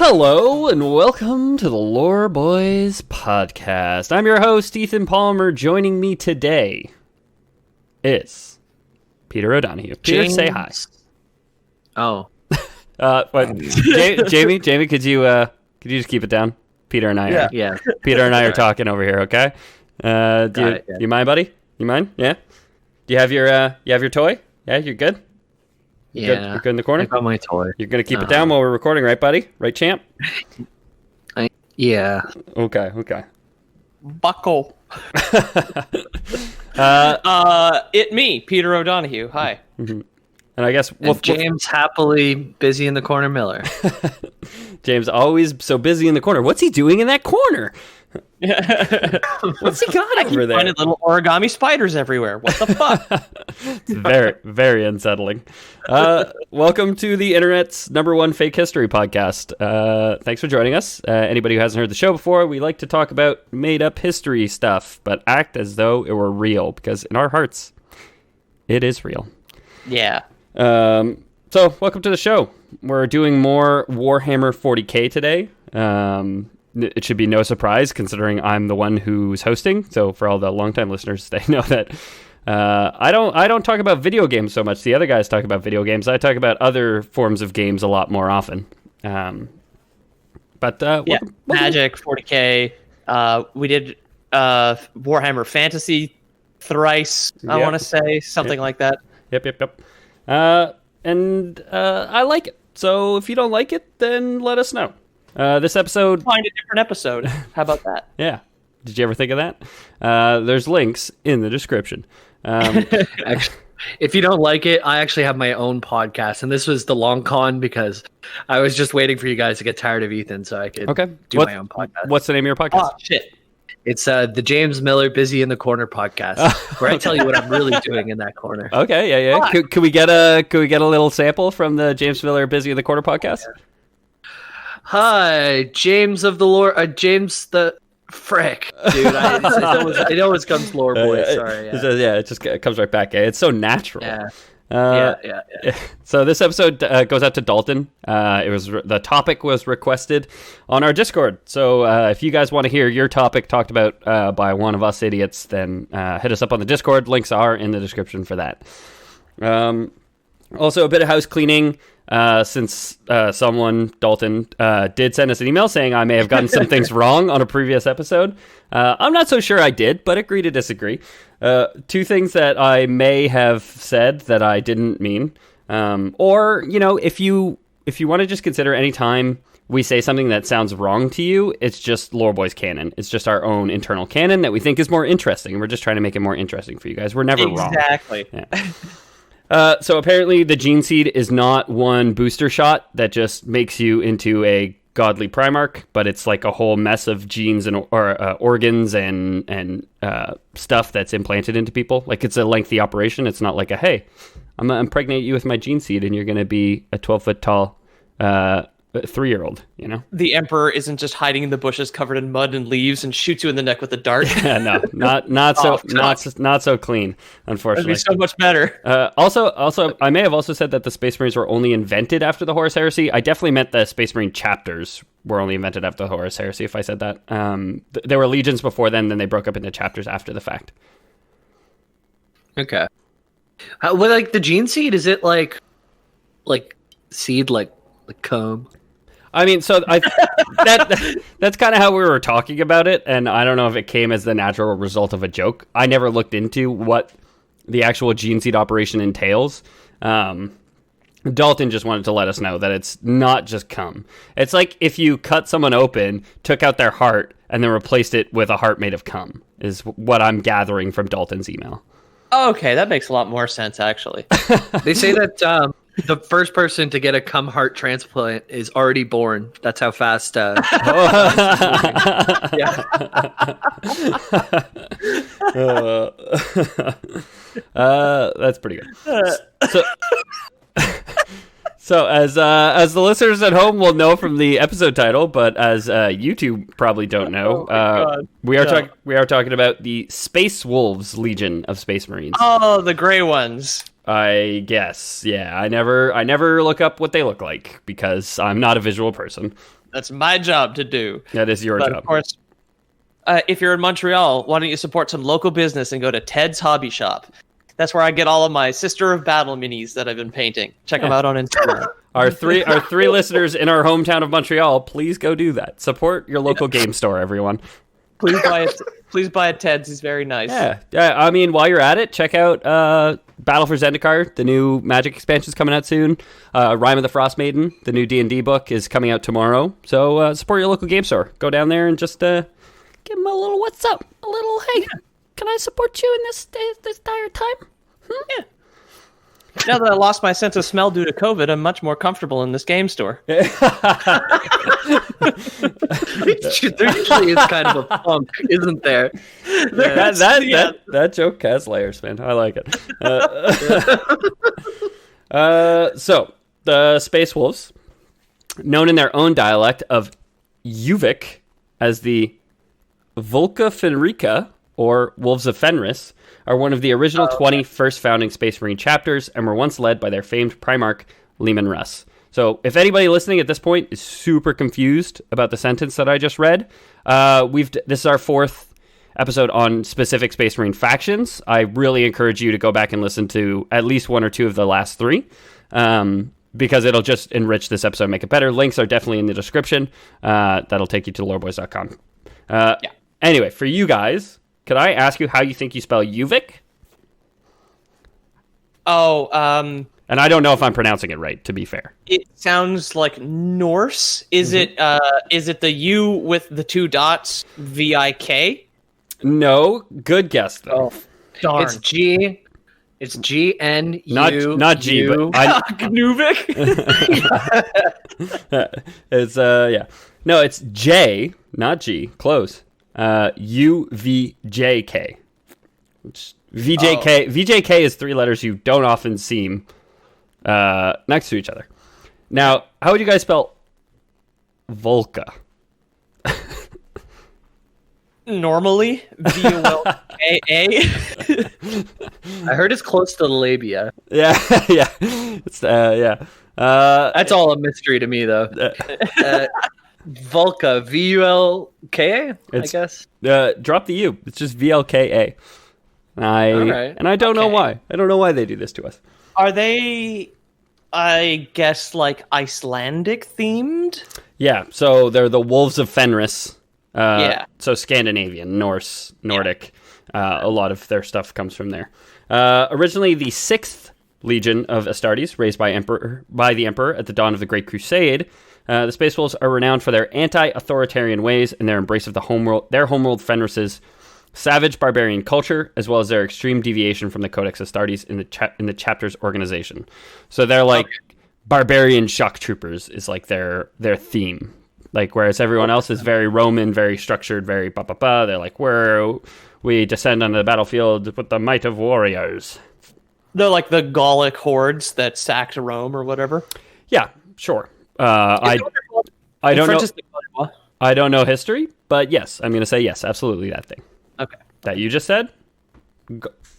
Hello and welcome to the Lore Boys podcast. I'm your host, Ethan Palmer. Joining me today is Peter O'Donohue. Peter, say hi. Oh. What? Jamie, could you just keep it down? Peter and I are Peter and I are talking over here, okay? Do you mind, buddy? You mind? Yeah? Do you have your toy? Yeah, you're good? You're good in the corner? I got my toy. You're going to keep it down while we're recording, right, buddy? Right, champ? Yeah. Okay. Buckle. Me, Peter O'Donohue. Hi. Mm-hmm. And I guess James happily busy in the corner Miller. James always so busy in the corner. What's he doing in that corner? What's he got over there? Finding little origami spiders everywhere. What the fuck? It's very, very unsettling. Welcome to the internet's #1 fake history podcast. Thanks for joining us. Anybody who hasn't heard the show before, we like to talk about made-up history stuff, but act as though it were real, because in our hearts, it is real. Yeah. So, welcome to the show. We're doing more Warhammer 40K today. It should be no surprise, considering I'm the one who's hosting. So, for all the longtime listeners, they know that I don't talk about video games so much. The other guys talk about video games. I talk about other forms of games a lot more often. Welcome. Magic 40K. We did Warhammer Fantasy thrice. I want to say something like that. Yep. And I like it. So if you don't like it, then let us know. This episode... Find a different episode. How about that? Yeah. Did you ever think of that? There's links in the description. Actually, if you don't like it, I actually have my own podcast. And this was the long con because I was just waiting for you guys to get tired of Ethan so I could do my own podcast. What's the name of your podcast? Oh, shit. It's the James Miller Busy in the Corner podcast, where I tell you what I'm really doing in that corner. Okay, yeah. Could we get a little sample from the James Miller Busy in the Corner podcast? Hi, James of the Lore. James the frick, dude. It always comes Lore Boy. Sorry. Yeah. It just comes right back. It's so natural. Yeah. So this episode goes out to Dalton. The topic was requested on our Discord. So if you guys want to hear your topic talked about by one of us idiots, then hit us up on the Discord. Links are in the description for that. Also, a bit of house cleaning. Since someone, Dalton, did send us an email saying I may have gotten some things wrong on a previous episode. I'm not so sure I did, but agree to disagree. Two things that I may have said that I didn't mean. Or, if you want to just consider any time we say something that sounds wrong to you, it's just Lore Boys canon. It's just our own internal canon that we think is more interesting. We're just trying to make it more interesting for you guys. We're never wrong. Exactly. Yeah. So apparently the gene seed is not one booster shot that just makes you into a godly Primark, but it's like a whole mess of genes and organs and stuff that's implanted into people. Like it's a lengthy operation. It's not like hey, I'm gonna impregnate you with my gene seed and you're going to be a 12-foot tall 3-year-old, The Emperor isn't just hiding in the bushes covered in mud and leaves and shoots you in the neck with a dart. Yeah, no, not so clean, unfortunately. That'd be so much better. Also, I may have also said that the Space Marines were only invented after the Horus Heresy. I definitely meant the Space Marine chapters were only invented after the Horus Heresy, if I said that. There were legions before then they broke up into chapters after the fact. Okay. The gene seed, is it like seed, like comb? I mean, so that's kind of how we were talking about it, and I don't know if it came as the natural result of a joke. I never looked into what the actual gene seed operation entails. Dalton just wanted to let us know that it's not just cum. It's like if you cut someone open, took out their heart, and then replaced it with a heart made of cum, is what I'm gathering from Dalton's email. Okay, that makes a lot more sense, actually. They say that the first person to get a cum heart transplant is already born. That's how fast. Yeah. That's pretty good. So as the listeners at home will know from the episode title, but as you two probably don't know, we are talking about the Space Wolves Legion of Space Marines. Oh, the gray ones. I guess, yeah. I never look up what they look like because I'm not a visual person. That's my job to do. That is your job. Of course, if you're in Montreal, why don't you support some local business and go to Ted's Hobby Shop? That's where I get all of my Sister of Battle minis that I've been painting. Check them out on Instagram. Our three listeners in our hometown of Montreal, please go do that. Support your local game store, everyone. Please buy it. Please buy at Ted's. He's very nice. Yeah. I mean, while you're at it, check out Battle for Zendikar. The new Magic expansion is coming out soon. Rime of the Frost Maiden, the new D&D book, is coming out tomorrow. So support your local game store. Go down there and just give them a little what's up. A little, hey, can I support you in this dire time? Yeah. Now that I lost my sense of smell due to COVID, I'm much more comfortable in this game store. There usually is kind of a funk, isn't there? That joke has layers, man. I like it. So, the Space Wolves, known in their own dialect of Yuvik as the Volca Fenrica, or Wolves of Fenris, are one of the original 20 first founding Space Marine chapters and were once led by their famed Primarch, Leman Russ. So if anybody listening at this point is super confused about the sentence that I just read, this is our 4th episode on specific Space Marine factions. I really encourage you to go back and listen to at least 1 or 2 of the last 3, because it'll just enrich this episode and make it better. Links are definitely in the description. That'll take you to loreboys.com. Anyway, for you guys, could I ask you how you think you spell Yuvik? Oh, and I don't know if I'm pronouncing it right, to be fair. It sounds like Norse. Is it the U with the 2 dots, V-I-K? No, good guess though. Oh, darn. It's G. It's G-N-U. Not G, but Gnuvik? It's yeah. No, it's J, not G. Close. UVJK. Which VJK. VJK is 3 letters you don't often see next to each other. Now, how would you guys spell Volca? Normally, V-O-L-K-A. I heard it's close to the labia. Yeah, yeah. It's yeah. That's all a mystery to me, though. Volca, V-U-L-K-A, I guess. Drop the U. It's just V-L-K-A. And I don't know why. I don't know why they do this to us. Are they, I guess, like Icelandic themed? Yeah, so they're the Wolves of Fenris. Yeah. So Scandinavian, Norse, Nordic. A lot of their stuff comes from there. Originally the 6th Legion of Astartes, raised by the Emperor at the dawn of the Great Crusade. The Space Wolves are renowned for their anti-authoritarian ways and their embrace of their homeworld Fenris's savage barbarian culture, as well as their extreme deviation from the Codex Astartes in the chapter's organization. So they're like barbarian shock troopers is like their theme. Like, whereas everyone else is very Roman, very structured, very ba-ba-ba, they're like, we descend onto the battlefield with the might of warriors. They're like the Gallic hordes that sacked Rome or whatever? Yeah, sure. I don't know. I don't know history, but yes, I'm going to say yes, absolutely that thing. Okay. That you just said?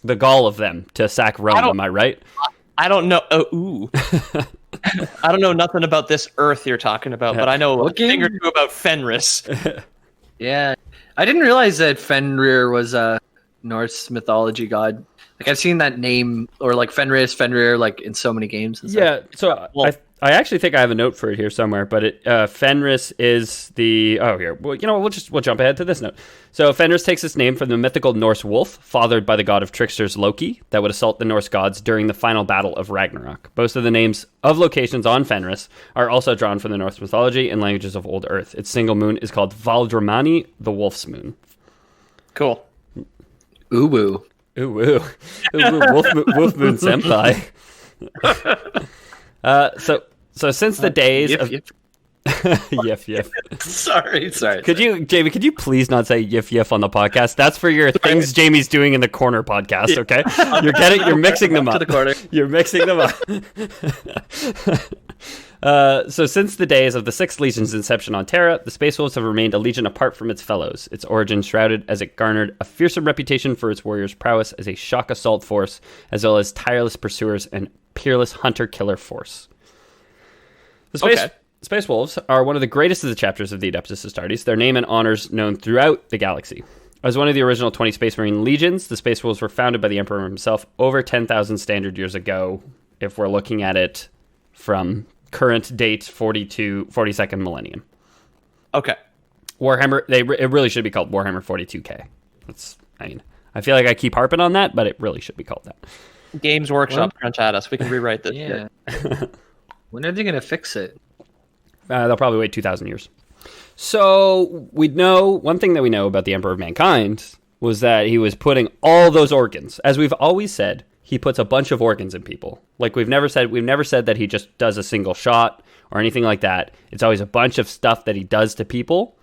The gall of them to sack Rome, am I right? I don't know. Ooh. I don't know nothing about this Earth you're talking about, but I know a thing or two about Fenris. Yeah. I didn't realize that Fenrir was a Norse mythology god. Like, I've seen that name, or like Fenrir, like in so many games. And stuff. Yeah, so I actually think I have a note for it here somewhere, but Fenris is the... Oh, here. Well, you know what? We'll jump ahead to this note. So Fenris takes its name from the mythical Norse wolf, fathered by the god of tricksters Loki, that would assault the Norse gods during the final battle of Ragnarok. Most of the names of locations on Fenris are also drawn from the Norse mythology and languages of Old Earth. Its single moon is called Valdramani, the wolf's moon. Cool. Ooh-woo. Ooh-woo. Wolf moon senpai. So since the days of yif. Sorry. Jamie, could you please not say yif on the podcast? That's for your things Jamie's doing in the corner podcast, okay? You're mixing them up. To the corner. You're mixing them up. So since the days of the 6th Legion's inception on Terra, the Space Wolves have remained a legion apart from its fellows, its origin shrouded as it garnered a fearsome reputation for its warriors' prowess as a shock assault force, as well as tireless pursuers and peerless hunter-killer force. The Space Wolves are one of the greatest of the chapters of the Adeptus Astartes, their name and honors known throughout the galaxy. As one of the original 20 Space Marine legions, the Space Wolves were founded by the Emperor himself over 10,000 standard years ago, if we're looking at it from current date 42nd millennium. Okay. Warhammer, it really should be called Warhammer 42K. I feel like I keep harping on that, but it really should be called that. Games Workshop crunch at us. We can rewrite this. Yeah. When are they going to fix it? They'll probably wait 2,000 years. So one thing that we know about the Emperor of Mankind was that he was putting all those organs. As we've always said, he puts a bunch of organs in people. Like we've never said that he just does a single shot or anything like that. It's always a bunch of stuff that he does to people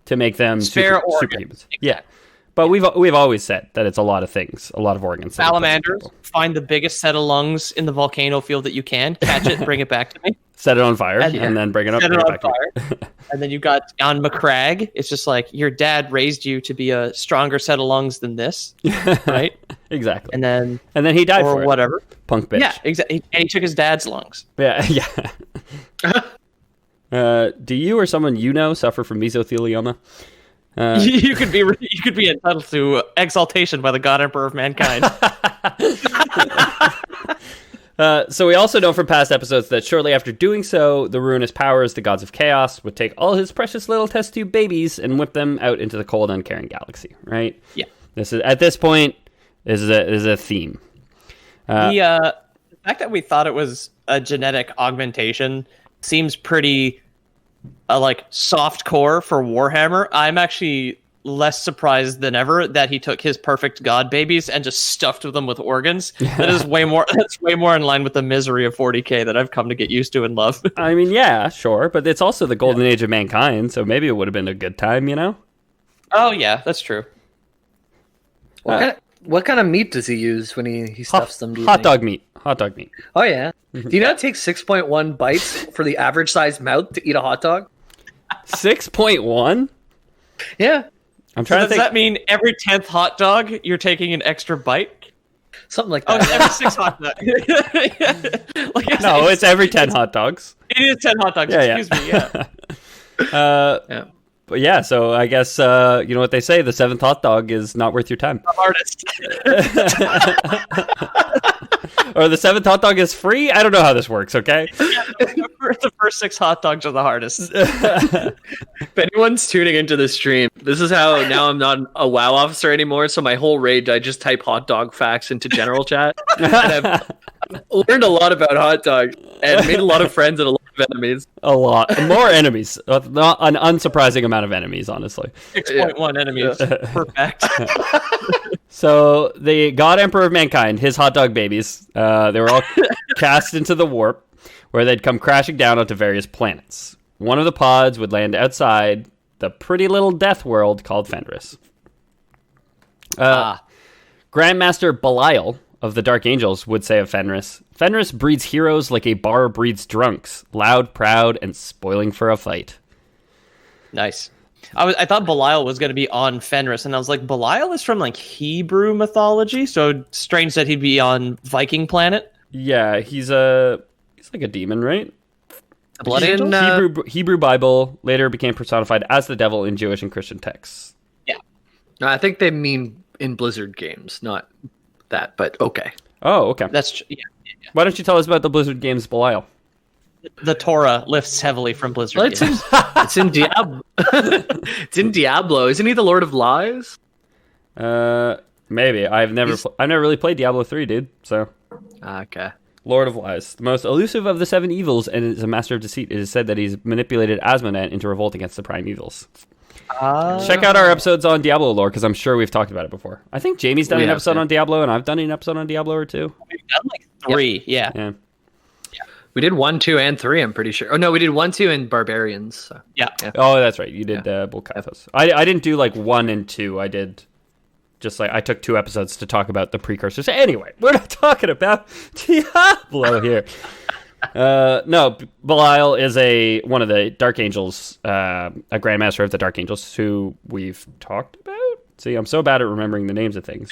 to make them superhumans. Yeah. But we've always said that it's a lot of things, a lot of organs. Salamanders, find the biggest set of lungs in the volcano field that you can, catch it, bring it back to me. Set it on fire, and then bring it up. Set it on fire. And then you've got on McCrag. It's just like, your dad raised you to be a stronger set of lungs than this, right? Exactly. And then he died for it. Or whatever. Punk bitch. Yeah, exactly. And he took his dad's lungs. Yeah. Do you or someone you know suffer from mesothelioma? You could be entitled to exaltation by the God Emperor of Mankind. So we also know from past episodes that shortly after doing so, the ruinous powers, the gods of chaos, would take all his precious little test tube babies and whip them out into the cold, uncaring galaxy. Right? Yeah. At this point, this is a theme. The fact that we thought it was a genetic augmentation seems pretty like soft core for Warhammer. I'm actually less surprised than ever that he took his perfect god babies and just stuffed them with organs. That's way more in line with the misery of 40K that I've come to get used to and love. I mean, yeah, sure, but it's also the golden age of mankind, so maybe it would have been a good time, you know? Oh yeah, that's true. What kind of meat does he use when he stuffs them? Hot dog meat. Oh yeah. Do you know it takes 6.1 bites for the average sized mouth to eat a hot dog? 6.1? Yeah. I'm trying to think. Does that mean every 10th hot dog you're taking an extra bite? Something like that. Oh, it's every 6 hot dogs. No, it's every 10 hot dogs. It is 10 hot dogs. Excuse me. Yeah. Yeah. But yeah, so I guess, you know what they say, the 7th hot dog is not worth your time. The hardest. Or the 7th hot dog is free? I don't know how this works, okay? The first 6 hot dogs are the hardest. If anyone's tuning into the stream, this is how now I'm not a WoW officer anymore, so my whole raid, I just type hot dog facts into general chat. And I've learned a lot about hot dog and made a lot of friends and a lot of enemies. A lot. More enemies. Not an unsurprising amount of enemies, honestly. 6.1 enemies. Perfect. So the God Emperor of Mankind, his hot dog babies, they were all cast into the warp, where they'd come crashing down onto various planets. One of the pods would land outside the pretty little death world called Fenris. Grandmaster Belial of the Dark Angels would say of Fenris, Fenris breeds heroes like a bar breeds drunks, loud, proud, and spoiling for a fight. Nice. I thought Belial was going to be on Fenris, and I was like, Belial is from like Hebrew mythology, so strange that he'd be on Viking planet. Yeah, he's like a demon, right? A blood angel? Hebrew Bible later became personified as the devil in Jewish and Christian texts. Yeah. No, I think they mean in Blizzard games, not that, but okay. Oh, okay. That's yeah. Why don't you tell us about the Blizzard games, Belial? The Torah lifts heavily from Blizzard games. It's in Diablo. It's in Diablo. Isn't he the Lord of Lies? Maybe. I've never really played Diablo 3, dude. So. Okay. Lord of Lies, the most elusive of the 7 evils, and is a master of deceit. It is said that he's manipulated Asmondet into revolt against the prime evils. Check out our episodes on Diablo lore, because I'm sure we've talked about it before. I think Jamie's done an episode on Diablo, and I've done an episode on Diablo or 2. We've done like 3, yeah. We did 1, 2, and 3, I'm pretty sure. Oh, no, we did 1, 2, and Barbarians. So. Yeah. Oh, that's right. You did Bulkathos. I didn't do like 1 and 2. I did just like, I took 2 episodes to talk about the precursors. Anyway, we're not talking about Diablo here. No, Belial is one of the Dark Angels, a Grandmaster of the Dark Angels, who we've talked about. See, I'm so bad at remembering the names of things.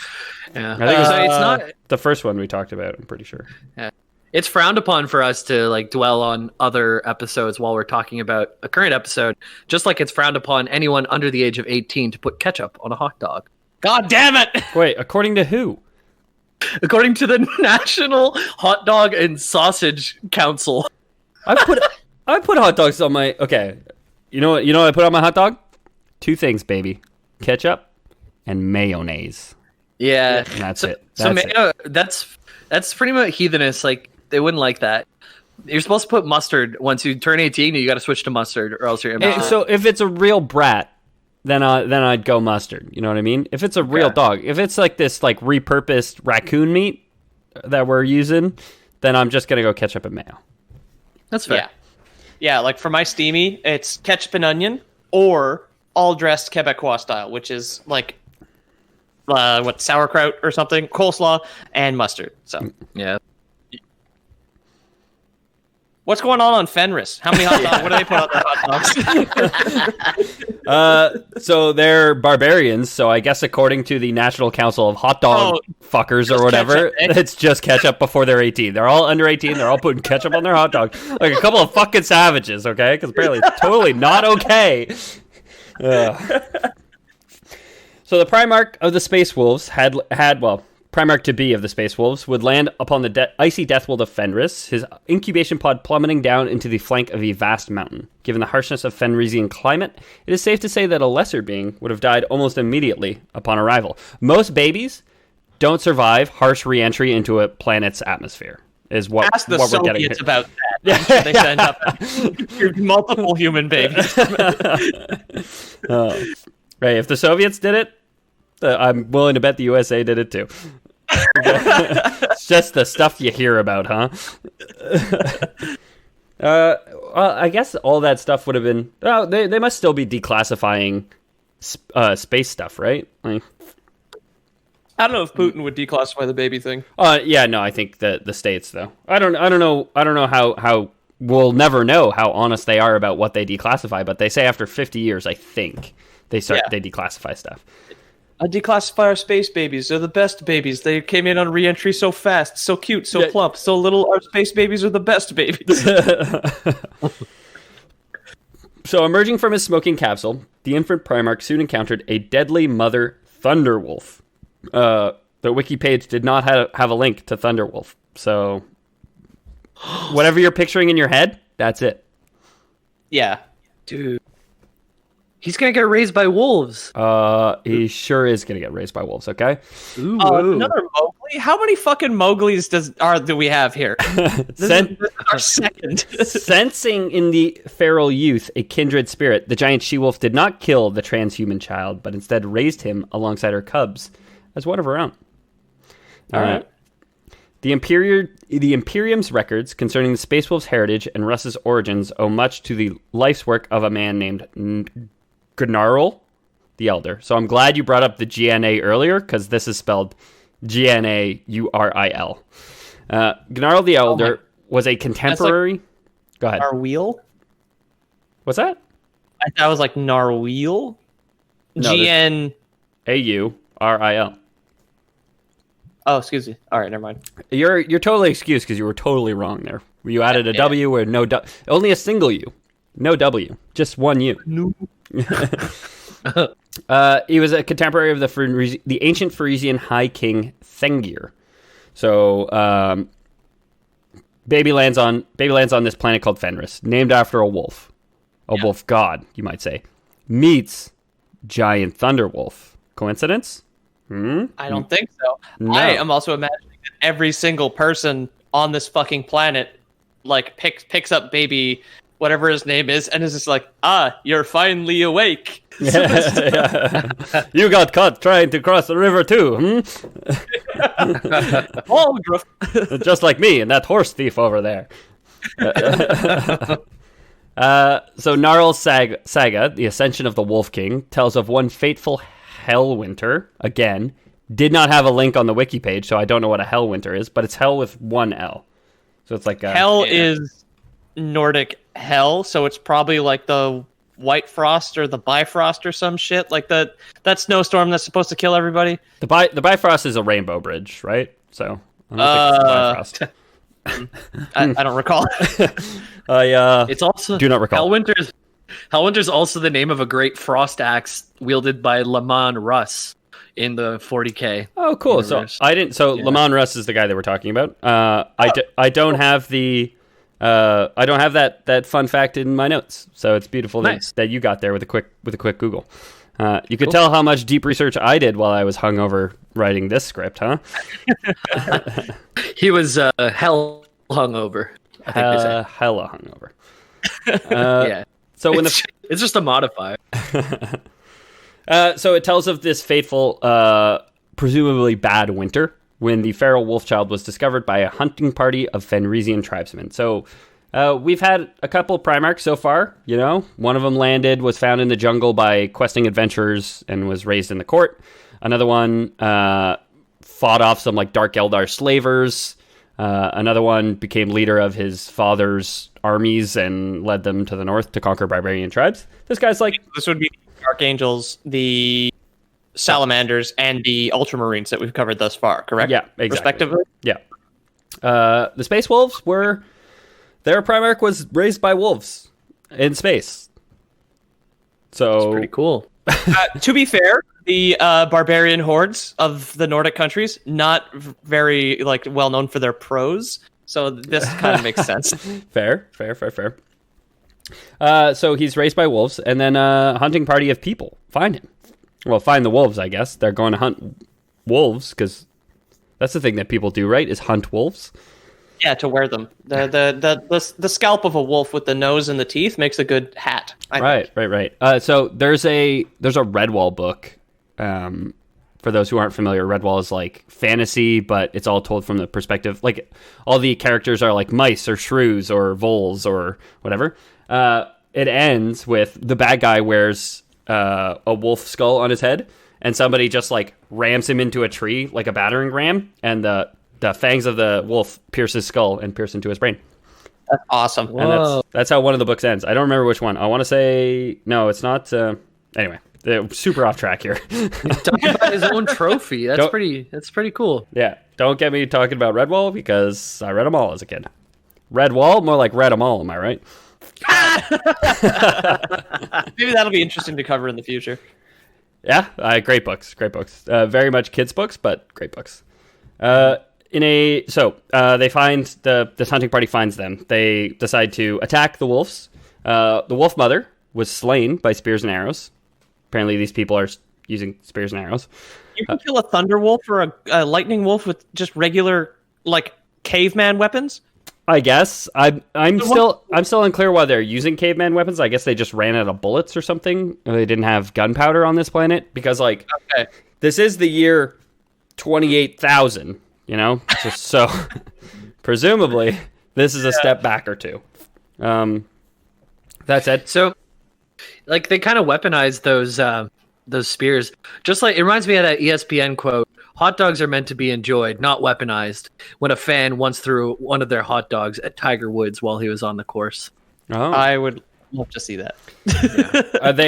Yeah. I think it's not the first one we talked about, I'm pretty sure. Yeah. It's frowned upon for us to like dwell on other episodes while we're talking about a current episode, just like it's frowned upon anyone under the age of 18 to put ketchup on a hot dog. God damn it! Wait, according to who? According to the National Hot Dog and Sausage Council. I put hot dogs on my... Okay, you know what I put on my hot dog? 2 things, baby. Ketchup and mayonnaise. Yeah. And that's it. That's pretty much heathenist. Like, they wouldn't like that. You're supposed to put mustard. Once you turn 18, you got to switch to mustard, or else you're immature. So if it's a real brat, then I'd go mustard. You know what I mean? If it's a real dog, if it's like this like repurposed raccoon meat that we're using, then I'm just gonna go ketchup and mayo. That's fair. Yeah. Like for my steamy, it's ketchup and onion or all dressed Quebecois style, which is like sauerkraut or something, coleslaw and mustard. So yeah. What's going on Fenris? How many hot dogs? What do they put on their hot dogs? So they're barbarians. So I guess according to the National Council of Hot Dog Fuckers or whatever, it's just ketchup before they're 18. They're all under 18. They're all putting ketchup on their hot dog. Like a couple of fucking savages, okay? Because apparently it's totally not okay. So the Primarch of the Space Wolves had Primarch to be of the Space Wolves would land upon the icy death world of Fenris, his incubation pod plummeting down into the flank of a vast mountain. Given the harshness of Fenrisian climate, it is safe to say that a lesser being would have died almost immediately upon arrival. Most babies don't survive harsh re-entry into a planet's atmosphere. Is what Ask the what we're getting Soviets here. about that. I'm sure they send up multiple human babies. Right, if the Soviets did it, I'm willing to bet the USA did it too. It's just the stuff you hear about, huh? Well, I guess all that stuff would have been... Oh, they must still be declassifying space stuff, right? Like, I don't know if Putin would declassify the baby thing. Yeah, no, I think the states though. I don't know how we'll never know how honest they are about what they declassify, but they say after 50 years, I think they declassify stuff. I declassify our space babies. They're the best babies. They came in on re-entry so fast, so cute, so plump, so little. Our space babies are the best babies. So, emerging from his smoking capsule, the infant Primarch soon encountered a deadly mother Thunderwolf. The wiki page did not have a link to Thunderwolf. So, whatever you're picturing in your head, that's it. Yeah. Dude. He's going to get raised by wolves. He sure is going to get raised by wolves, okay? Ooh. Another Mowgli? How many fucking Mowglis do we have here? This is our second. Sensing in the feral youth a kindred spirit, the giant she-wolf did not kill the transhuman child, but instead raised him alongside her cubs as one of her own. All right. The Imperium's records concerning the Space Wolf's heritage and Russ's origins owe much to the life's work of a man named Gnarl the Elder. So I'm glad you brought up the GNA earlier, because this is spelled Gnauril. Gnarl the Elder was a contemporary... Go ahead. Narwheel? What's that? I thought it was like Narwheel. No, GN... Auril. Oh, excuse me. All right, never mind. You're totally excused because you were totally wrong there. You added a W where no W. Only a single U. No W. Just one U. No. He was a contemporary of the ancient Frisian High King Thengir. So, baby lands on this planet called Fenris, named after a wolf. A wolf god, you might say. Meets giant Thunderwolf. Coincidence? I don't think so. No. I am also imagining that every single person on this fucking planet like picks up baby whatever his name is and is just like, you're finally awake. Yeah. You got caught trying to cross the river too, just like me and that horse thief over there. So Gnarl's saga, the ascension of the Wolf King, tells of one fateful Hellwinter. Again, did not have a link on the wiki page, so I don't know what a Hellwinter is, but it's hell with one L. So it's like hell is Nordic hell, so it's probably like the White Frost or the Bifrost or some shit, like that snowstorm that's supposed to kill everybody. The Bifrost is a rainbow bridge, right? So I don't think it's the Bifrost. I don't recall. It's also do not recall. Hellwinter's also the name of a great frost axe wielded by Leman Russ in the 40K. Oh, cool. universe. Leman Russ is the guy that we're talking about. I don't have that fun fact in my notes, so it's beautiful that you got there with a quick Google. You could tell how much deep research I did while I was hungover writing this script, huh? He was hell hungover. I think they say. Hella hungover. Yeah. So when it's just a modifier. So it tells of this fateful, presumably bad winter when the feral wolf child was discovered by a hunting party of Fenrisian tribesmen. So we've had a couple of Primarchs so far. You know, one of them was found in the jungle by questing adventurers and was raised in the court. Another one fought off some like Dark Eldar slavers. Another one became leader of his father's armies and led them to the north to conquer barbarian tribes. This guy's like... This would be the Archangels, the Salamanders, and the Ultramarines that we've covered thus far, correct? Yeah, exactly. Respectively? Yeah. The Space Wolves were... Their Primarch was raised by wolves in space. So... It's pretty cool. To be fair, the barbarian hordes of the Nordic countries, not very well known for their prose, so this kind of makes sense. Fair. So he's raised by wolves, and then a hunting party of people find him. Well, find the wolves, I guess. They're going to hunt wolves, because that's the thing that people do, right, is hunt wolves. Yeah, to wear them. The scalp of a wolf with the nose and the teeth makes a good hat. Right. So there's a Redwall book. For those who aren't familiar, Redwall is like fantasy, but it's all told from the perspective. Like all the characters are like mice or shrews or voles or whatever. It ends with the bad guy wears a wolf skull on his head, and somebody just like rams him into a tree like a battering ram, and the fangs of the wolf pierce his skull and pierce into his brain. That's awesome. And that's how one of the books ends. I don't remember which one. I want to say no, it's not. Anyway, they're super off track here. He's talking about his own trophy. That's pretty cool. Yeah, don't get me talking about Redwall because I read them all as a kid. Redwall, more like read them all. Am I right? Maybe that'll be interesting to cover in the future. Yeah, great books. Very much kids' books, but great books. They find this hunting party finds them. They decide to attack the wolves. The wolf mother was slain by spears and arrows. Apparently, these people are using spears and arrows. You can kill a thunder wolf or a lightning wolf with just regular caveman weapons. I guess I'm still unclear why they're using caveman weapons. I guess they just ran out of bullets or something. Or they didn't have gunpowder on this planet because this is the year 28,000. You know, so presumably this is a step back or two. That said, so they kind of weaponized those spears. Just like it reminds me of that ESPN quote: "Hot dogs are meant to be enjoyed, not weaponized." When a fan once threw one of their hot dogs at Tiger Woods while he was on the course. Oh. I would love to see that. Yeah. They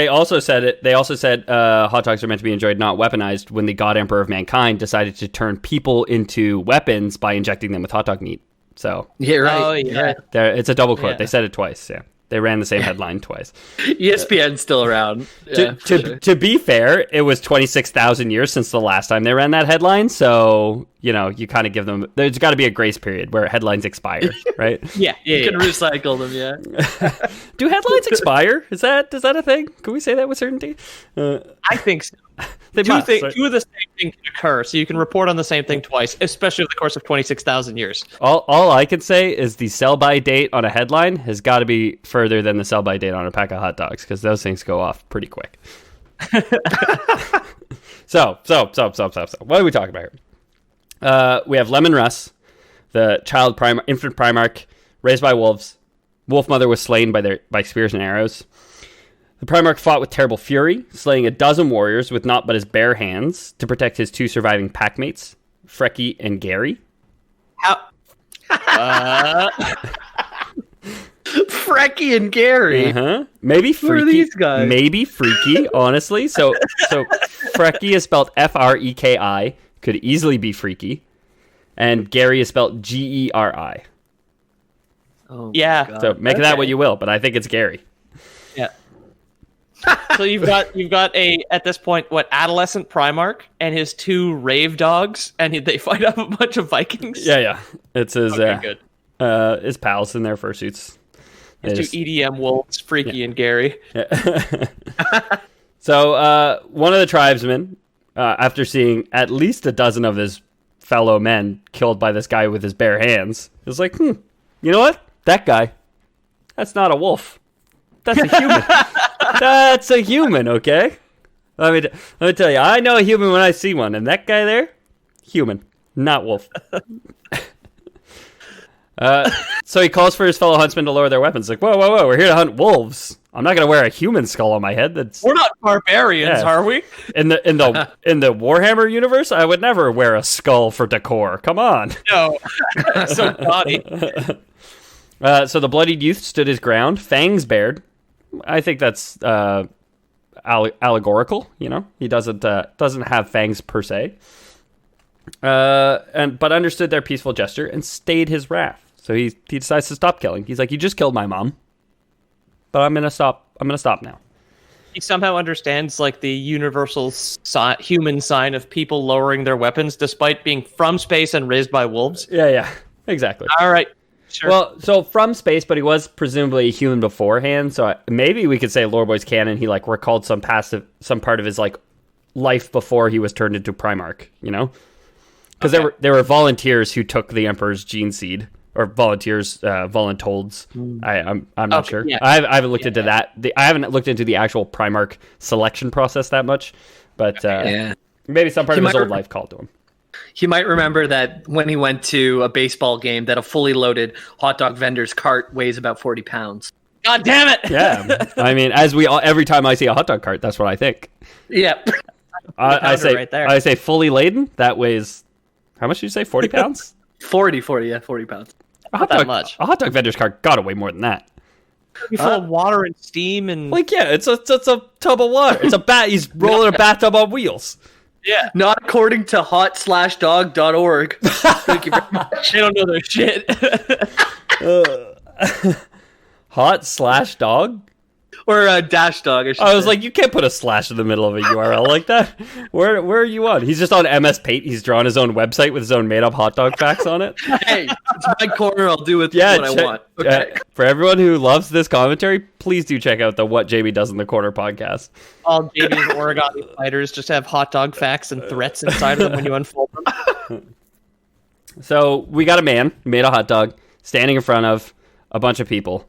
also said hot dogs are meant to be enjoyed, not weaponized, when the God Emperor of Mankind decided to turn people into weapons by injecting them with hot dog meat. So yeah, right. Oh, yeah. It's a double quote. Yeah. They said it twice. Yeah. They ran the same headline twice. ESPN's still around. Yeah, to be fair, it was 26,000 years since the last time they ran that headline. So, you kind of give them... There's got to be a grace period where headlines expire, right? Yeah. You can recycle them, yeah. Do headlines expire? Is that a thing? Can we say that with certainty? I think so. They must, right? Two of the same thing can occur, so you can report on the same thing twice, especially over the course of 26,000 years. All I can say is the sell-by date on a headline has got to be further than the sell-by date on a pack of hot dogs, because those things go off pretty quick. So, what are we talking about here? We have Leman Russ, the infant Primarch, raised by wolves. Wolf mother was slain by spears and arrows. The Primarch fought with terrible fury, slaying 12 warriors with naught but his bare hands to protect his two surviving packmates, Frecky and Gary. Frecky and Gary. Uh-huh. Maybe Freaky. Who are these guys? Maybe Freaky, honestly. So Frecky is spelled Freki, could easily be Freaky. and Gary is spelled Geri. Oh, Yeah. God. So make that what you will, but I think it's Gary. Yeah. So you've got at this point adolescent Primarch and his 2 rave dogs, and they fight off a bunch of Vikings. Yeah. It's his Okay, good. his pals in their fursuits. His 2 EDM wolves, Freaky and Gary. Yeah. So one of the tribesmen, after seeing at least a dozen of his fellow men killed by this guy with his bare hands, is like, you know what? That guy, that's not a wolf. That's a human. That's a human, okay? Let me tell you, I know a human when I see one, and that guy there, human, not wolf. So he calls for his fellow huntsmen to lower their weapons. Like, whoa, we're here to hunt wolves. I'm not gonna wear a human skull on my head. We're not barbarians, are we? In the Warhammer universe, I would never wear a skull for decor. Come on. No, so naughty. So the bloodied youth stood his ground, fangs bared. I think that's allegorical. You know, he doesn't have fangs per se, but understood their peaceful gesture and stayed his wrath. So he decides to stop killing. He's like, you just killed my mom, but I'm gonna stop now. He somehow understands like the universal human sign of people lowering their weapons despite being from space and raised by wolves. Yeah, exactly. All right. Sure. Well, so from space, but he was presumably a human beforehand. So maybe we could say Loreboy's canon. He like recalled some part of his like life before he was turned into Primarch. You know, because there were volunteers who took the Emperor's gene seed, or volunteers, voluntolds. I'm not sure. Yeah. I haven't looked into that. I haven't looked into the actual Primarch selection process that much, but maybe some part of his old life called to him. He might remember that when he went to a baseball game, that a fully loaded hot dog vendor's cart weighs about 40 pounds. God damn it! Yeah, I mean, every time I see a hot dog cart, that's what I think. Yeah, I say right there. I say fully laden. That weighs how much did you say? 40 pounds? 40 pounds. A hot dog vendor's cart gotta weigh more than that. Be full of water and steam and it's a tub of water. It's a he's rolling a bathtub on wheels. Yeah, not according to hot/dog.org. Thank you very much. They don't know their shit. Hot/dog? Or dash dog. I was like, you can't put a slash in the middle of a URL like that. Where are you on? He's just on MS Paint. He's drawing his own website with his own made-up hot dog facts on it. Hey, it's my corner. I'll do with what I want. Okay. For everyone who loves this commentary, please do check out the What Jamie Does in the Corner podcast. All Jamie's origami fighters just have hot dog facts and threats inside of them when you unfold them. So we got a man who made a hot dog standing in front of a bunch of people.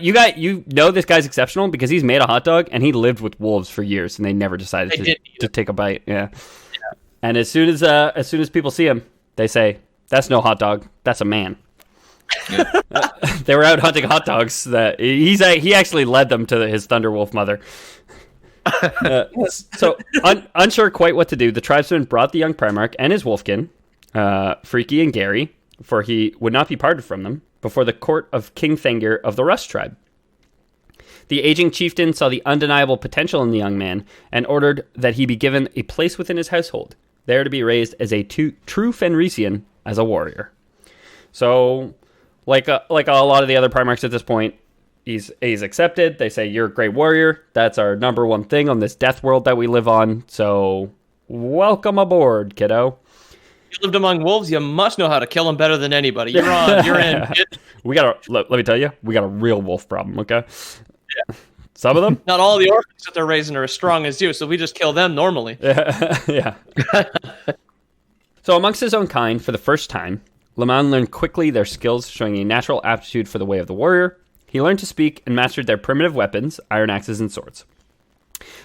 You know this guy's exceptional because he's made a hot dog and he lived with wolves for years and they never decided to take a bite. Yeah. And as soon as people see him, they say, "That's no hot dog. That's a man." Yeah. They were out hunting hot dogs. He actually led them to his Thunderwolf mother. So unsure quite what to do, the tribesmen brought the young Primarch and his wolfkin, Freaky and Gary, for he would not be parted from them, before the court of King Thengir of the Russ tribe. The aging chieftain saw the undeniable potential in the young man and ordered that he be given a place within his household, there to be raised as a true Fenrisian as a warrior. So, like a lot of the other Primarchs at this point, he's accepted. They say, "You're a great warrior. That's our number one thing on this death world that we live on. So, welcome aboard, kiddo." You lived among wolves, you must know how to kill them better than anybody. You're on. You're in. Let me tell you, we got a real wolf problem, okay? Yeah. Some of them? Not all the orphans that they're raising are as strong as you, so we just kill them normally. Yeah. So amongst his own kind, for the first time, Leman learned quickly their skills, showing a natural aptitude for the way of the warrior. He learned to speak and mastered their primitive weapons, iron axes and swords.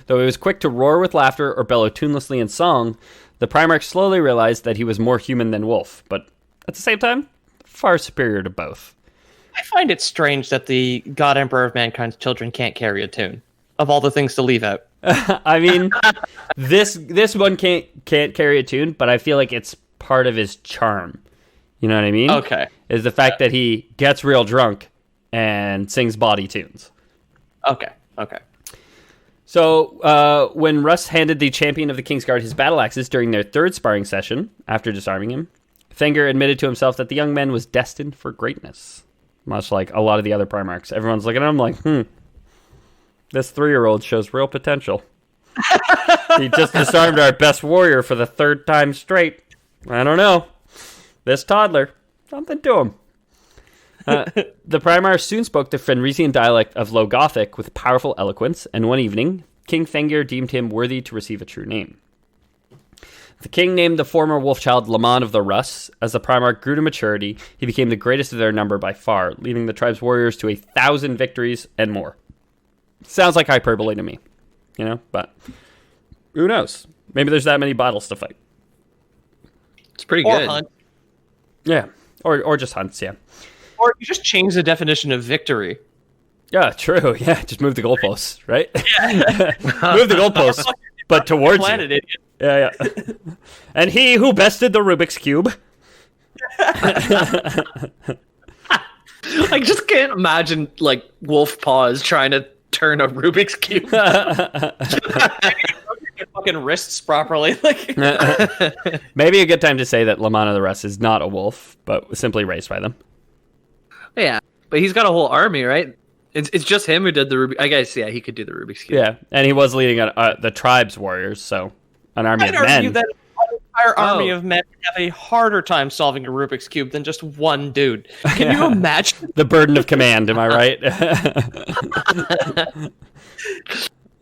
Though he was quick to roar with laughter or bellow tunelessly in song, the Primarch slowly realized that he was more human than wolf, but at the same time, far superior to both. I find it strange that the God Emperor of Mankind's children can't carry a tune, of all the things to leave out. I mean, this one can't carry a tune, but I feel like it's part of his charm. You know what I mean? Okay. Is the fact that he gets real drunk and sings bawdy tunes. Okay. So, when Russ handed the champion of the Kingsguard his battle axes during their third sparring session, after disarming him, Fenrir admitted to himself that the young man was destined for greatness, much like a lot of the other Primarchs. Everyone's looking at him like, this 3-year-old shows real potential. He just disarmed our best warrior for the 3rd time straight. I don't know. This toddler, something to him. The Primarch soon spoke the Fenrisian dialect of Low Gothic with powerful eloquence, and one evening, King Fenrir deemed him worthy to receive a true name. The king named the former wolf child Leman of the Russ. As the Primarch grew to maturity, he became the greatest of their number by far, leading the tribe's warriors to 1,000 victories and more. Sounds like hyperbole to me, but who knows? Maybe there's that many battles to fight. It's pretty good. Hunt. Yeah, or just hunts, yeah. Or you just change the definition of victory. Yeah, true. Yeah, just move the goalposts, right? Yeah. Move the goalposts, but towards Planet you. idiot. Yeah. And he who bested the Rubik's Cube. I just can't imagine, like, Wolf Paws trying to turn a Rubik's Cube. Fucking wrists properly. Maybe a good time to say that Leman of the Russ is not a wolf, but was simply raised by them. Yeah, but he's got a whole army, right? It's just him who did the Rubik. I guess, yeah, he could do the Rubik's Cube. Yeah, and he was leading the tribe's warriors, so an army of men. That an entire army of men have a harder time solving a Rubik's Cube than just one dude. Can you imagine? The burden of command, am I right?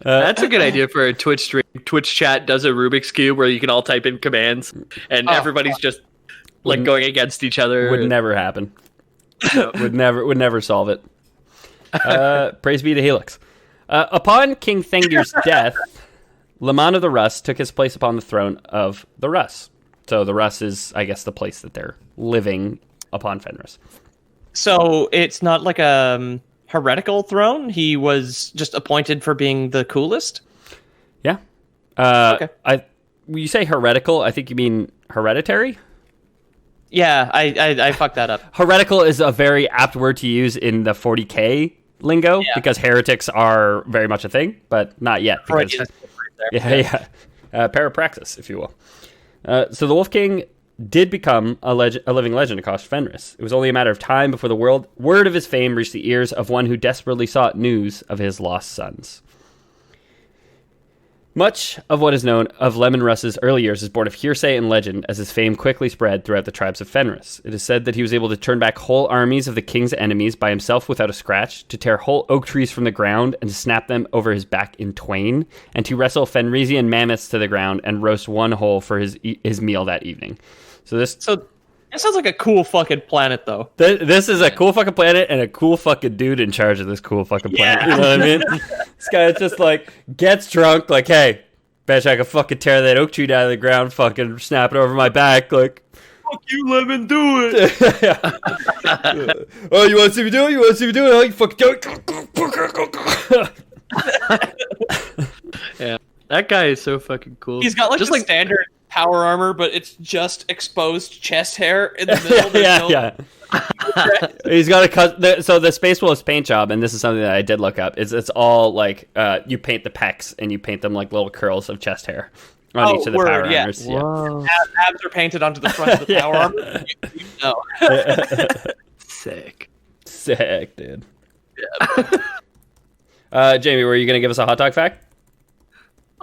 That's a good idea for a Twitch stream. Twitch chat does a Rubik's Cube where you can all type in commands, and everybody's just like going against each other. Would never happen. would never solve it. Praise be to Helix. Upon King Fenrir's death, Leman of the Russ took his place upon the throne of the Russ. So the Russ is, I guess, the place that they're living upon Fenris. So it's not like a heretical throne? He was just appointed for being the coolest? Yeah. Okay. When you say heretical, I think you mean hereditary? Yeah, I fucked that up. Heretical is a very apt word to use in the 40K lingo because heretics are very much a thing, but not yet. Because, parapraxis, if you will. So the Wolf King did become a living legend across Fenris. It was only a matter of time before the word of his fame reached the ears of one who desperately sought news of his lost sons. Much of what is known of Leman Russ's early years is born of hearsay and legend, as his fame quickly spread throughout the tribes of Fenris. It is said that he was able to turn back whole armies of the king's enemies by himself without a scratch, to tear whole oak trees from the ground and to snap them over his back in twain, and to wrestle Fenrisian mammoths to the ground and roast one whole for his meal that evening. So that sounds like a cool fucking planet, though. This is a cool fucking planet and a cool fucking dude in charge of this cool fucking planet. You know what I mean? This guy just like gets drunk, like, hey, bet I can fucking tear that oak tree down to the ground, fucking snap it over my back, like, fuck you, Leman, do it. Oh, you want to see me do it? Oh, you fucking do it. Yeah, that guy is so fucking cool. He's got just like standard power armor, but it's just exposed chest hair in the middle. Yeah. He's got a cut. So the Space Wolf's paint job, and this is something that I did look up. It's all like you paint the pecs and you paint them like little curls of chest hair on each of the power armors. Yeah. Abs are painted onto the front of the power armor. You know. Sick, dude. Yeah. Jamie, were you going to give us a hot dog fact?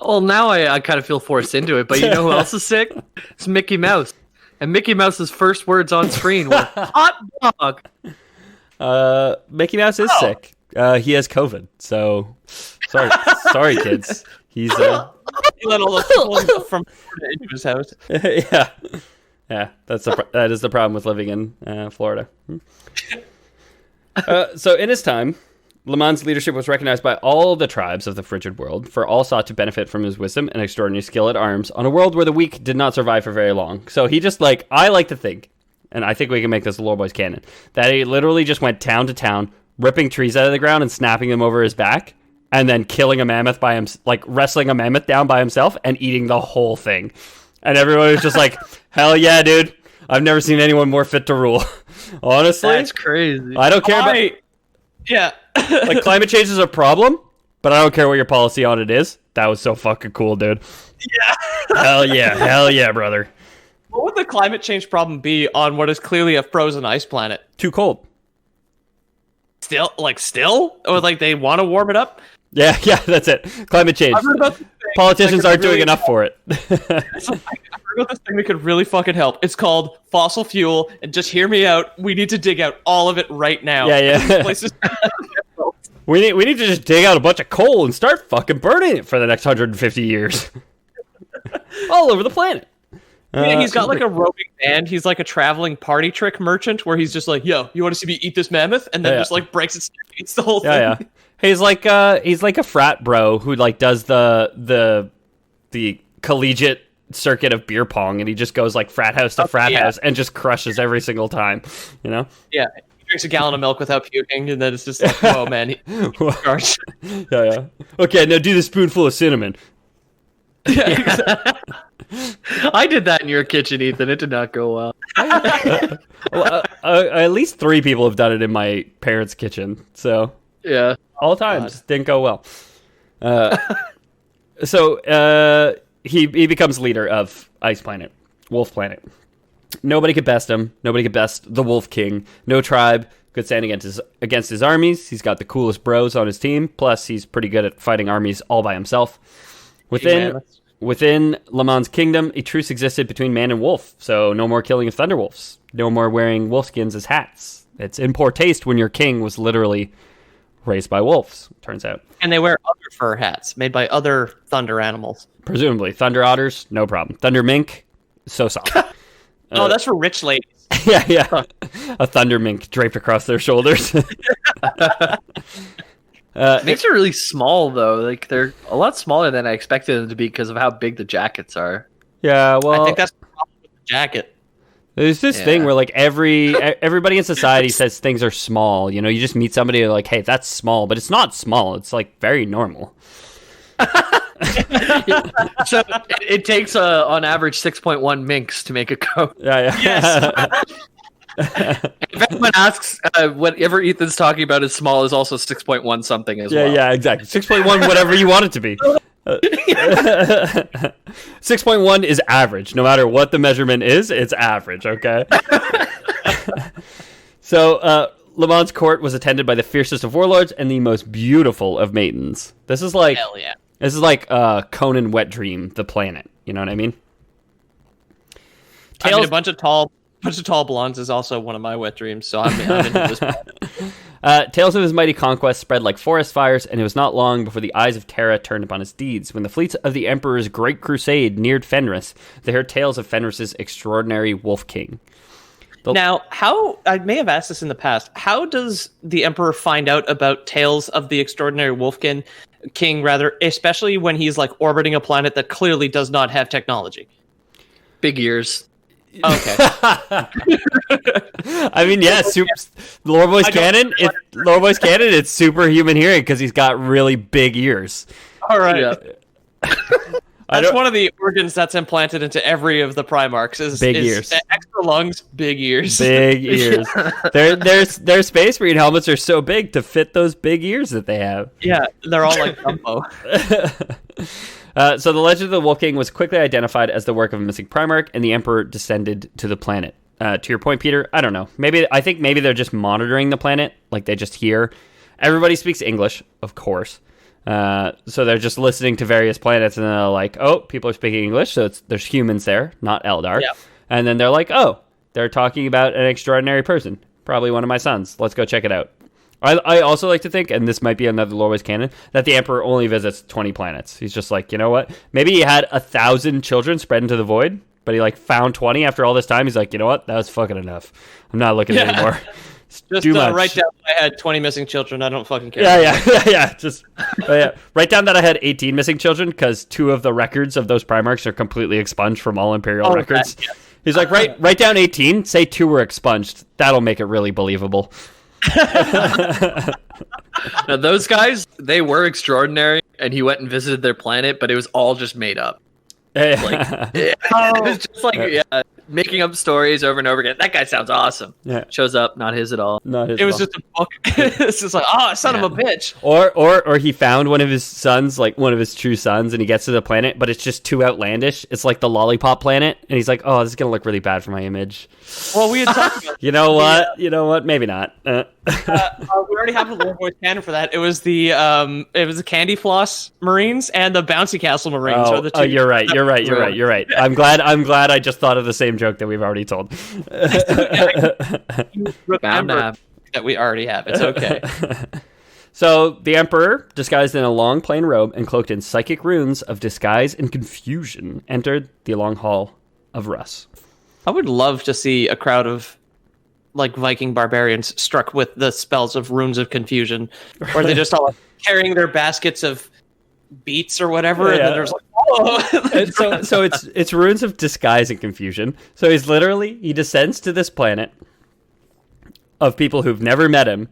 Well, now I kind of feel forced into it, but you know who else is sick? It's Mickey Mouse. And Mickey Mouse's first words on screen were, hot dog! Mickey Mouse is sick. He has COVID, so sorry kids. He's he let all the people from Florida into his house. Yeah, that is the problem with living in Florida. So in his time, Leman's leadership was recognized by all the tribes of the frigid world, for all sought to benefit from his wisdom and extraordinary skill at arms on a world where the weak did not survive for very long. So he just I like to think, and I think we can make this a Lore Boys canon, that he literally just went town to town, ripping trees out of the ground and snapping them over his back, and then killing a mammoth by him, like wrestling a mammoth down by himself and eating the whole thing. And everyone was just like, hell yeah, dude. I've never seen anyone more fit to rule. Honestly. That's crazy. I don't care about... Yeah. Like, climate change is a problem, but I don't care what your policy on it is. That was so fucking cool, dude. Yeah. Hell yeah, brother. What would the climate change problem be on what is clearly a frozen ice planet? Too cold. Still? Or like they want to warm it up? Yeah, that's it. Climate change. I've heard about this thing Politicians that aren't could doing really enough for it. I've heard about this thing that could really fucking help. It's called fossil fuel, and just hear me out. We need to dig out all of it right now. Yeah. Places- We need to just dig out a bunch of coal and start fucking burning it for the next 150 years. All over the planet. Yeah, he's got like a roving band. He's like a traveling party trick merchant where he's just like, yo, you want to see me eat this mammoth? And then just like breaks its neck, eats the whole thing. Yeah. He's like a frat bro who like does the collegiate circuit of beer pong, and he just goes like frat house to frat house and just crushes every single time, you know? Yeah. He drinks a gallon of milk without puking, and then it's just like, whoa, man. Yeah. Okay, now do the spoonful of cinnamon. Yeah, exactly. I did that in your kitchen, Ethan. It did not go well. Well, at least 3 people have done it in my parents' kitchen, so Yeah. all times didn't go well. So he becomes leader of Ice Planet, Wolf Planet. Nobody could best him. Nobody could best the Wolf King. No tribe could stand against his armies. He's got the coolest bros on his team. Plus, he's pretty good at fighting armies all by himself. Within Leman's kingdom, a truce existed between man and wolf, so no more killing of thunderwolves. No more wearing wolfskins as hats. It's in poor taste when your king was literally raised by wolves, turns out. And they wear other fur hats made by other thunder animals. Presumably. Thunder otters, no problem. Thunder mink, so soft. Oh, that's for rich ladies. Yeah. A thunder mink draped across their shoulders. Minks are really small, though. Like, they're a lot smaller than I expected them to be because of how big the jackets are. Yeah, well, I think that's the problem with the jacket. There's this thing where like everybody in society says things are small. You know, you just meet somebody and like, hey, that's small, but it's not small. It's like very normal. So it takes on average 6.1 minks to make a coat. Yeah. Yes. If anyone asks, whatever Ethan's talking about is small is also 6.1 something as well. Yeah, exactly. 6.1, whatever you want it to be. 6.1 is average. No matter what the measurement is, it's average, okay? So, Leman's court was attended by the fiercest of warlords and the most beautiful of maidens. This is like... Hell yeah. This is like Conan Wet Dream, the planet. You know what I mean? A bunch of tall blondes is also one of my wet dreams, so I'm into this. Tales of his mighty conquest spread like forest fires, and it was not long before the eyes of Terra turned upon his deeds. When the fleets of the Emperor's great crusade neared Fenris, they heard tales of Fenris's extraordinary Wolf King. Now, I may have asked this in the past, how does the Emperor find out about tales of the extraordinary Wolf King, especially when he's like orbiting a planet that clearly does not have technology? Big ears. Okay. I mean, yeah, Loreboy's canon. It's superhuman hearing because he's got really big ears. All right. Yeah. That's one of the organs that's implanted into every of the Primarchs. Is ears, extra lungs, big ears, big ears. Their space marine helmets are so big to fit those big ears that they have. Yeah, they're all like Dumbo. So the legend of the Wolf King was quickly identified as the work of a missing Primarch, and the Emperor descended to the planet. To your point, Peter, I don't know. I think maybe they're just monitoring the planet, like they just hear. Everybody speaks English, of course. So they're just listening to various planets, and they're like, oh, people are speaking English, so there's humans there, not Eldar. Yeah. And then they're like, oh, they're talking about an extraordinary person, probably one of my sons. Let's go check it out. I also like to think, and this might be another Loreboy's canon, that the Emperor only visits 20 planets. He's just like, you know what? Maybe he had 1,000 children spread into the void, but he like found 20 after all this time. He's like, you know what? That was fucking enough. I'm not looking anymore. Just write down I had 20 missing children. I don't fucking care. Yeah. Just write down that I had 18 missing children because 2 of the records of those Primarchs are completely expunged from all Imperial records. Yeah. He's like, write down 18. Say 2 were expunged. That'll make it really believable. Now, those guys, they were extraordinary, and he went and visited their planet, but it was all just made up. It was just like, making up stories over and over again. That guy sounds awesome. Yeah. Shows up, not his at all. Not his It was fault. just a book. It's just like, oh, son of a bitch. Or he found one of his sons, like one of his true sons, and he gets to the planet, but it's just too outlandish. It's like the lollipop planet, and he's like, "Oh, this is gonna look really bad for my image." Well, we had talked about. You know what? You know what? Maybe not. We already have a Lord Voice canon for that. It was the Candy Floss Marines and the Bouncy Castle Marines. Are the two. You're right. You're right. I'm glad I just thought of the same joke that we've already told. Remember that we already have. It's okay. So the Emperor, disguised in a long plain robe and cloaked in psychic runes of disguise and confusion, entered the long hall of Russ. I would love to see a crowd of like Viking barbarians struck with the spells of runes of confusion, where they just all like, carrying their baskets of beets or whatever, and then there's like, oh. And so it's runes of disguise and confusion. So he descends to this planet of people who've never met him,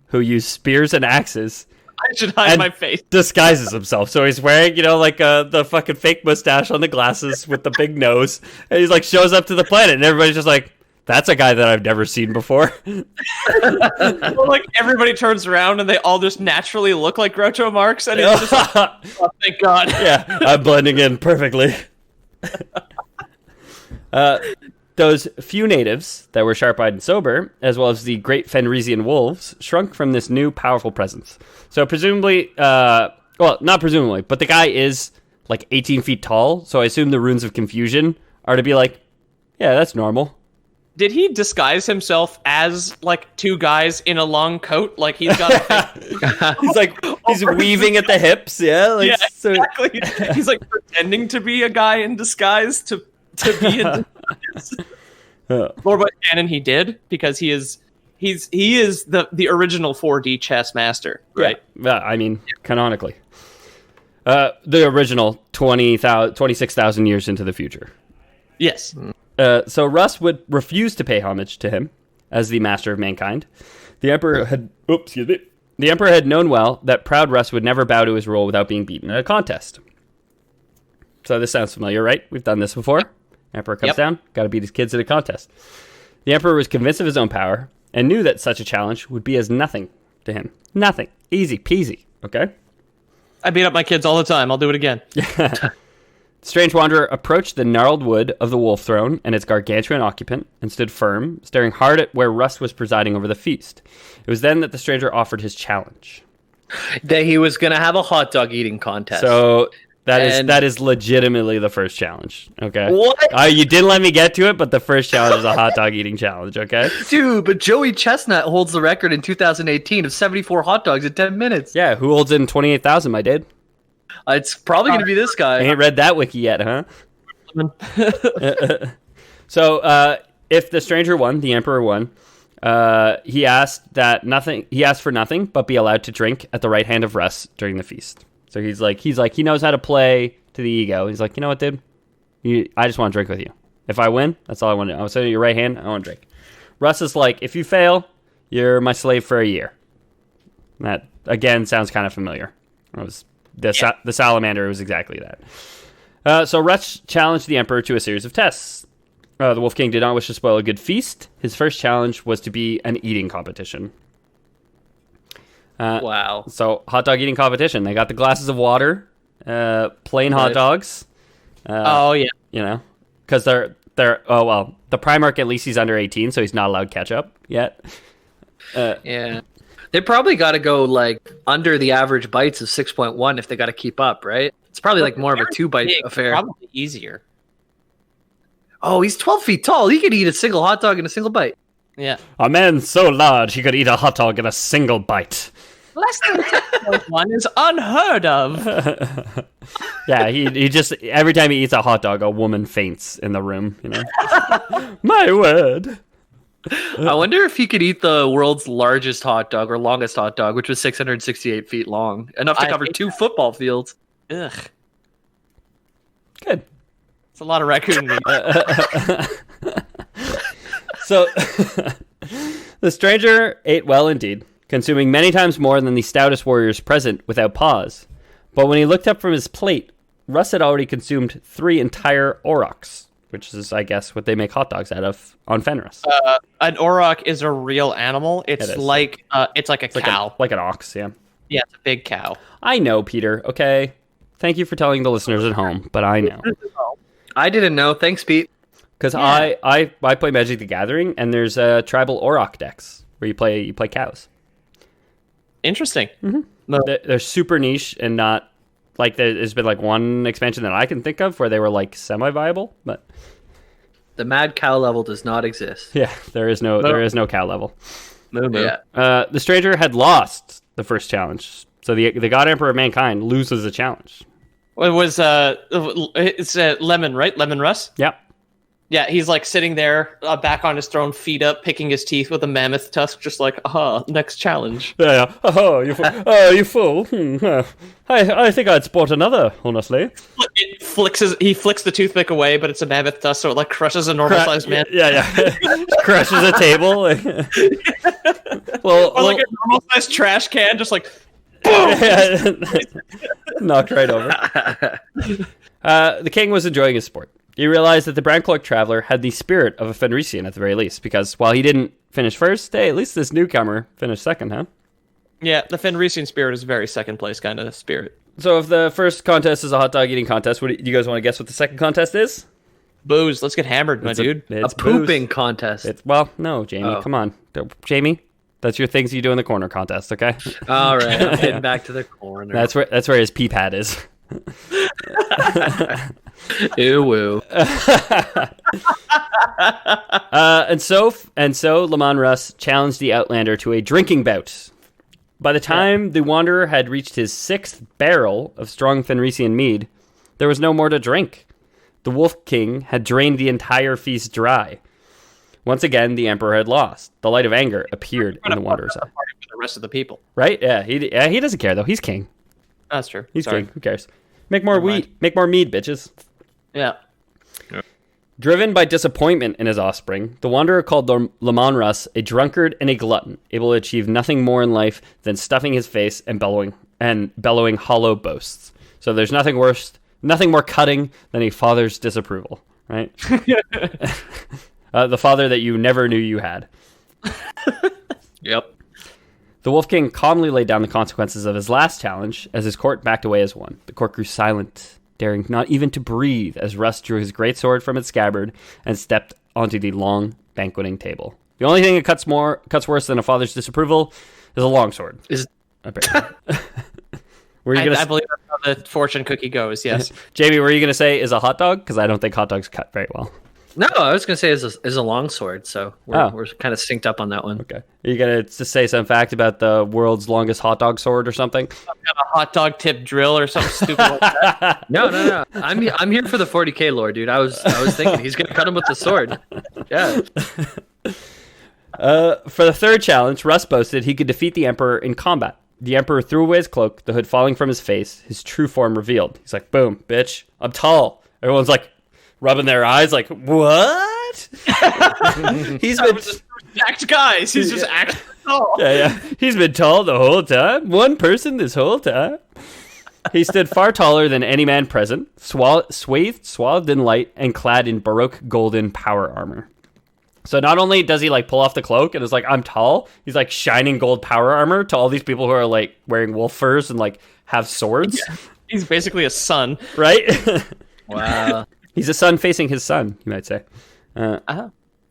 who use spears and axes. I should hide my face. Disguises himself. So he's wearing, like the fucking fake mustache on the glasses with the big nose, and he's like shows up to the planet, and everybody's just like, "That's a guy that I've never seen before." Well, like everybody turns around and they all just naturally look like Groucho Marx, and it's just like, oh, thank God. Yeah, I'm blending in perfectly. Those few natives that were sharp-eyed and sober, as well as the great Fenrisian wolves, shrunk from this new powerful presence. So presumably, well, not presumably, but the guy is like 18 feet tall, so I assume the runes of confusion are to be like, yeah, that's normal. Did he disguise himself as like two guys in a long coat? Like he's got a fake... he's weaving at the hips, yeah? Like, yeah, exactly. He's like pretending to be a guy in disguise to be in disguise. Lord Voice canon, he did, because he is the original 4D chess master, right? Yeah, I mean, canonically. The original 26,000 years into the future. Yes. So Russ would refuse to pay homage to him as the master of mankind. The Emperor had known well that proud Russ would never bow to his role without being beaten in a contest. So this sounds familiar, right? We've done this before. Emperor comes down, got to beat his kids in a contest. The Emperor was convinced of his own power and knew that such a challenge would be as nothing to him. Nothing. Easy peasy, okay? I beat up my kids all the time. I'll do it again. Strange Wanderer approached the gnarled wood of the Wolf Throne and its gargantuan occupant and stood firm, staring hard at where Russ was presiding over the feast. It was then that the stranger offered his challenge. That he was going to have a hot dog eating contest. So that is legitimately the first challenge, okay? What? You didn't let me get to it, but the first challenge is a hot dog eating challenge, okay? Dude, but Joey Chestnut holds the record in 2018 of 74 hot dogs in 10 minutes. Yeah, who holds in 28,000, my dude? It's probably going to be this guy. I ain't read that wiki yet, huh? So, if the stranger won, the Emperor won, he asked for nothing but be allowed to drink at the right hand of Russ during the feast. So he's like, he knows how to play to the ego. He's like, you know what, dude? I just want to drink with you. If I win, that's all I want to do. I want to sit at your right hand. I want to drink. Russ is like, if you fail, you're my slave for a year. That, again, sounds kind of familiar. It was the salamander was exactly that. So Russ challenged the Emperor to a series of tests. The Wolf King did not wish to spoil a good feast. His first challenge was to be an eating competition. Wow. So, hot dog eating competition. They got the glasses of water, plain hot dogs. Oh, yeah. You know, because the Primark, at least he's under 18, so he's not allowed ketchup yet. Yeah. They probably got to go, like, under the average bites of 6.1 if they got to keep up, right? It's probably, like, more of a 2-bite affair. Probably easier. Oh, he's 12 feet tall. He could eat a single hot dog in a single bite. Yeah. A man so large he could eat a hot dog in a single bite. Less than 6.1 is unheard of. Yeah, he just, every time he eats a hot dog, a woman faints in the room, you know? My word. I wonder if he could eat the world's largest hot dog or longest hot dog, which was 668 feet long, enough to cover 2 football fields. Ugh. Good. It's a lot of raccoon meat. So, the stranger ate well indeed, consuming many times more than the stoutest warriors present without pause. But when he looked up from his plate, Russ had already consumed 3 entire aurochs. which is, I guess, what they make hot dogs out of on Fenris. An auroch is a real animal. It It's is. like it's like a cow. Like an ox, yeah. Yeah, it's a big cow. I know, Peter, okay? Thank you for telling the listeners at home, but I know. I didn't know. Thanks, Pete. Because Yeah. I play Magic the Gathering, and there's tribal auroch decks where you play cows. Interesting. They're super niche and not like there's been like one expansion that I can think of where they were like semi-viable, but The mad cow level does not exist. yeah, there is no cow level. Yeah. The stranger had lost the first challenge, so the God Emperor of Mankind loses a challenge. It was it's Leman, right? Leman Russ. Yep. Yeah, he's like sitting there, back on his throne, feet up, picking his teeth with a mammoth tusk, just like, next challenge. Yeah. Oh, you fool! Oh, you fool! I think I'd spot another, honestly. He flicks the toothpick away, but it's a mammoth tusk, so it like crushes a normal sized man. Yeah. Crushes a table. Or like a normal sized trash can, just like knocked right over. The king was enjoying his sport. He realized that the brown cloaked traveler had the spirit of a Fenrisian at the very least, because while he didn't finish first, hey, at least this newcomer finished second, huh? Yeah, the Fenrisian spirit is a very second place kind of spirit. So if the first contest is a hot dog eating contest, do you guys want to guess what the second contest is? Booze, let's get hammered, my dude. It's A pooping booze. contest. No, Jamie, Oh. come on. Jamie, that's your things you do in the corner contest, okay? All right, I'm heading back to the corner. That's where his pee pad is. Ew woo. And so Leman Russ challenged the Outlander to a drinking bout. By the time the Wanderer had reached his 6th barrel of strong Fenrisian mead, there was no more to drink. The Wolf King had drained the entire feast dry. Once again, the Emperor had lost. The light of anger appeared in the Wanderer's eye. Party for the rest of the people. Right? Yeah, he doesn't care though. He's king. That's true. He's Sorry. king. Who cares? Make more wheat. Make more mead, bitches. Yeah. Driven by disappointment in his offspring, the Wanderer called Leman Russ a drunkard and a glutton, able to achieve nothing more in life than stuffing his face and bellowing hollow boasts. So there's nothing more cutting than a father's disapproval, right? The father that you never knew you had. Yep. The Wolf King calmly laid down the consequences of his last challenge as his court backed away as one. The court grew silent, daring not even to breathe as Russ drew his greatsword from its scabbard and stepped onto the long banqueting table. The only thing that cuts worse than a father's disapproval is a longsword. Apparently. I believe that's how the fortune cookie goes, yes. Jamie, were you going to say is a hot dog? Because I don't think hot dogs cut very well. No, I was gonna say is a longsword, so we're kind of synced up on that one. Okay. Are you going to just say some fact about the world's longest hot dog sword or something? Some kind of hot dog tip drill or something stupid like that. No. I'm here for the 40K lore, dude. I was thinking he's gonna cut him with the sword. Yeah. For the third challenge, Russ boasted he could defeat the Emperor in combat. The Emperor threw away his cloak, the hood falling from his face, his true form revealed. He's like, boom, bitch, I'm tall. Everyone's like, rubbing their eyes like, what? He's been Jacked guys. He's just acting tall. yeah. He's been tall the whole time. One person this whole time. He stood far taller than any man present, swathed in light, and clad in Baroque golden power armor. So not only does he like pull off the cloak and is like, I'm tall, he's like shining gold power armor to all these people who are like wearing wolf furs and like have swords. Yeah. He's basically a sun. Right? Wow. He's a son facing his son, you might say.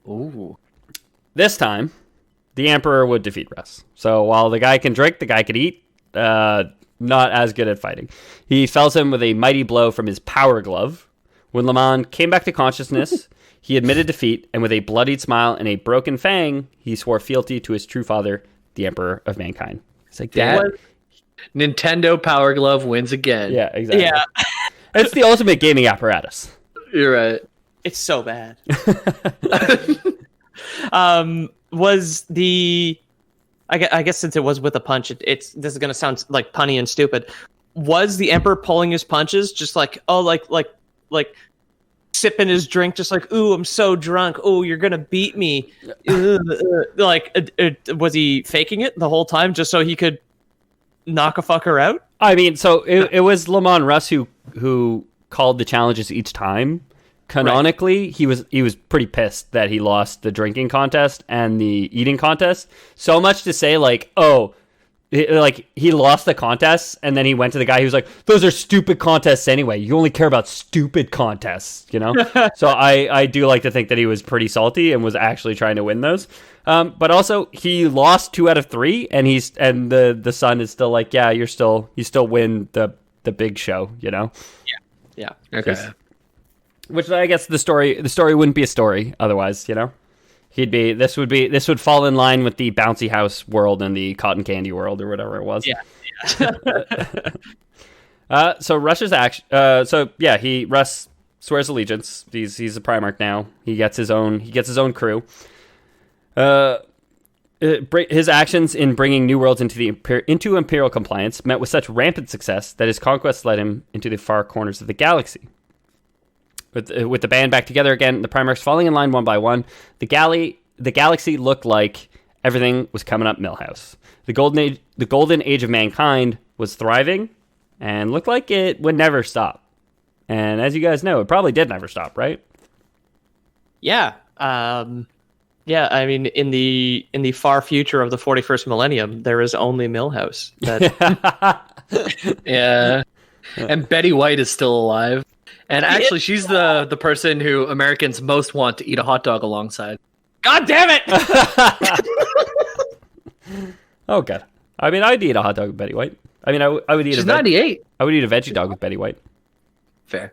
Ooh. This time, the Emperor would defeat Russ. So while the guy can drink, the guy can eat. Not as good at fighting. He fells him with a mighty blow from his power glove. When Leman came back to consciousness, he admitted defeat, and with a bloodied smile and a broken fang, he swore fealty to his true father, the Emperor of Mankind. It's like, Dad. Nintendo Power Glove wins again. Yeah, exactly. Yeah. It's the ultimate gaming apparatus. You're right. It's so bad. Was the... I guess since it was with a punch, this is going to sound like punny and stupid. Was the Emperor pulling his punches just like, like sipping his drink, just like, ooh, I'm so drunk. Oh, you're going to beat me. Was he faking it the whole time just so he could knock a fucker out? I mean, so it was Leman Russ who called the challenges each time, canonically, he was pretty pissed that he lost the drinking contest and the eating contest. So much to say, like, he lost the contests, and then he went to the guy who was like, those are stupid contests anyway. You only care about stupid contests, you know? So I do like to think that he was pretty salty and was actually trying to win those. But also, he lost 2 out of 3, and the son is still like, yeah, you still win the big show, you know? Yeah. Okay. Which I guess the story wouldn't be a story otherwise, you know? This would fall in line with the bouncy house world and the cotton candy world or whatever it was. Yeah. So Russ's action. Russ swears allegiance. He's a Primarch now. He gets his own crew. His actions in bringing new worlds into Imperial compliance met with such rampant success that his conquests led him into the far corners of the galaxy. With the band back together again, the Primarchs falling in line one by one, the galaxy looked like everything was coming up Millhouse. The golden age of mankind was thriving and looked like it would never stop. And as you guys know, it probably did never stop, right? Yeah. I mean, in the far future of the 41st millennium, there is only Millhouse. Yeah. And Betty White is still alive. And actually, she's the person who Americans most want to eat a hot dog alongside. God damn it! Oh, God. I mean, I'd eat a hot dog with Betty White. I mean, I would eat She's 98. I would eat a veggie dog with Betty White. Fair.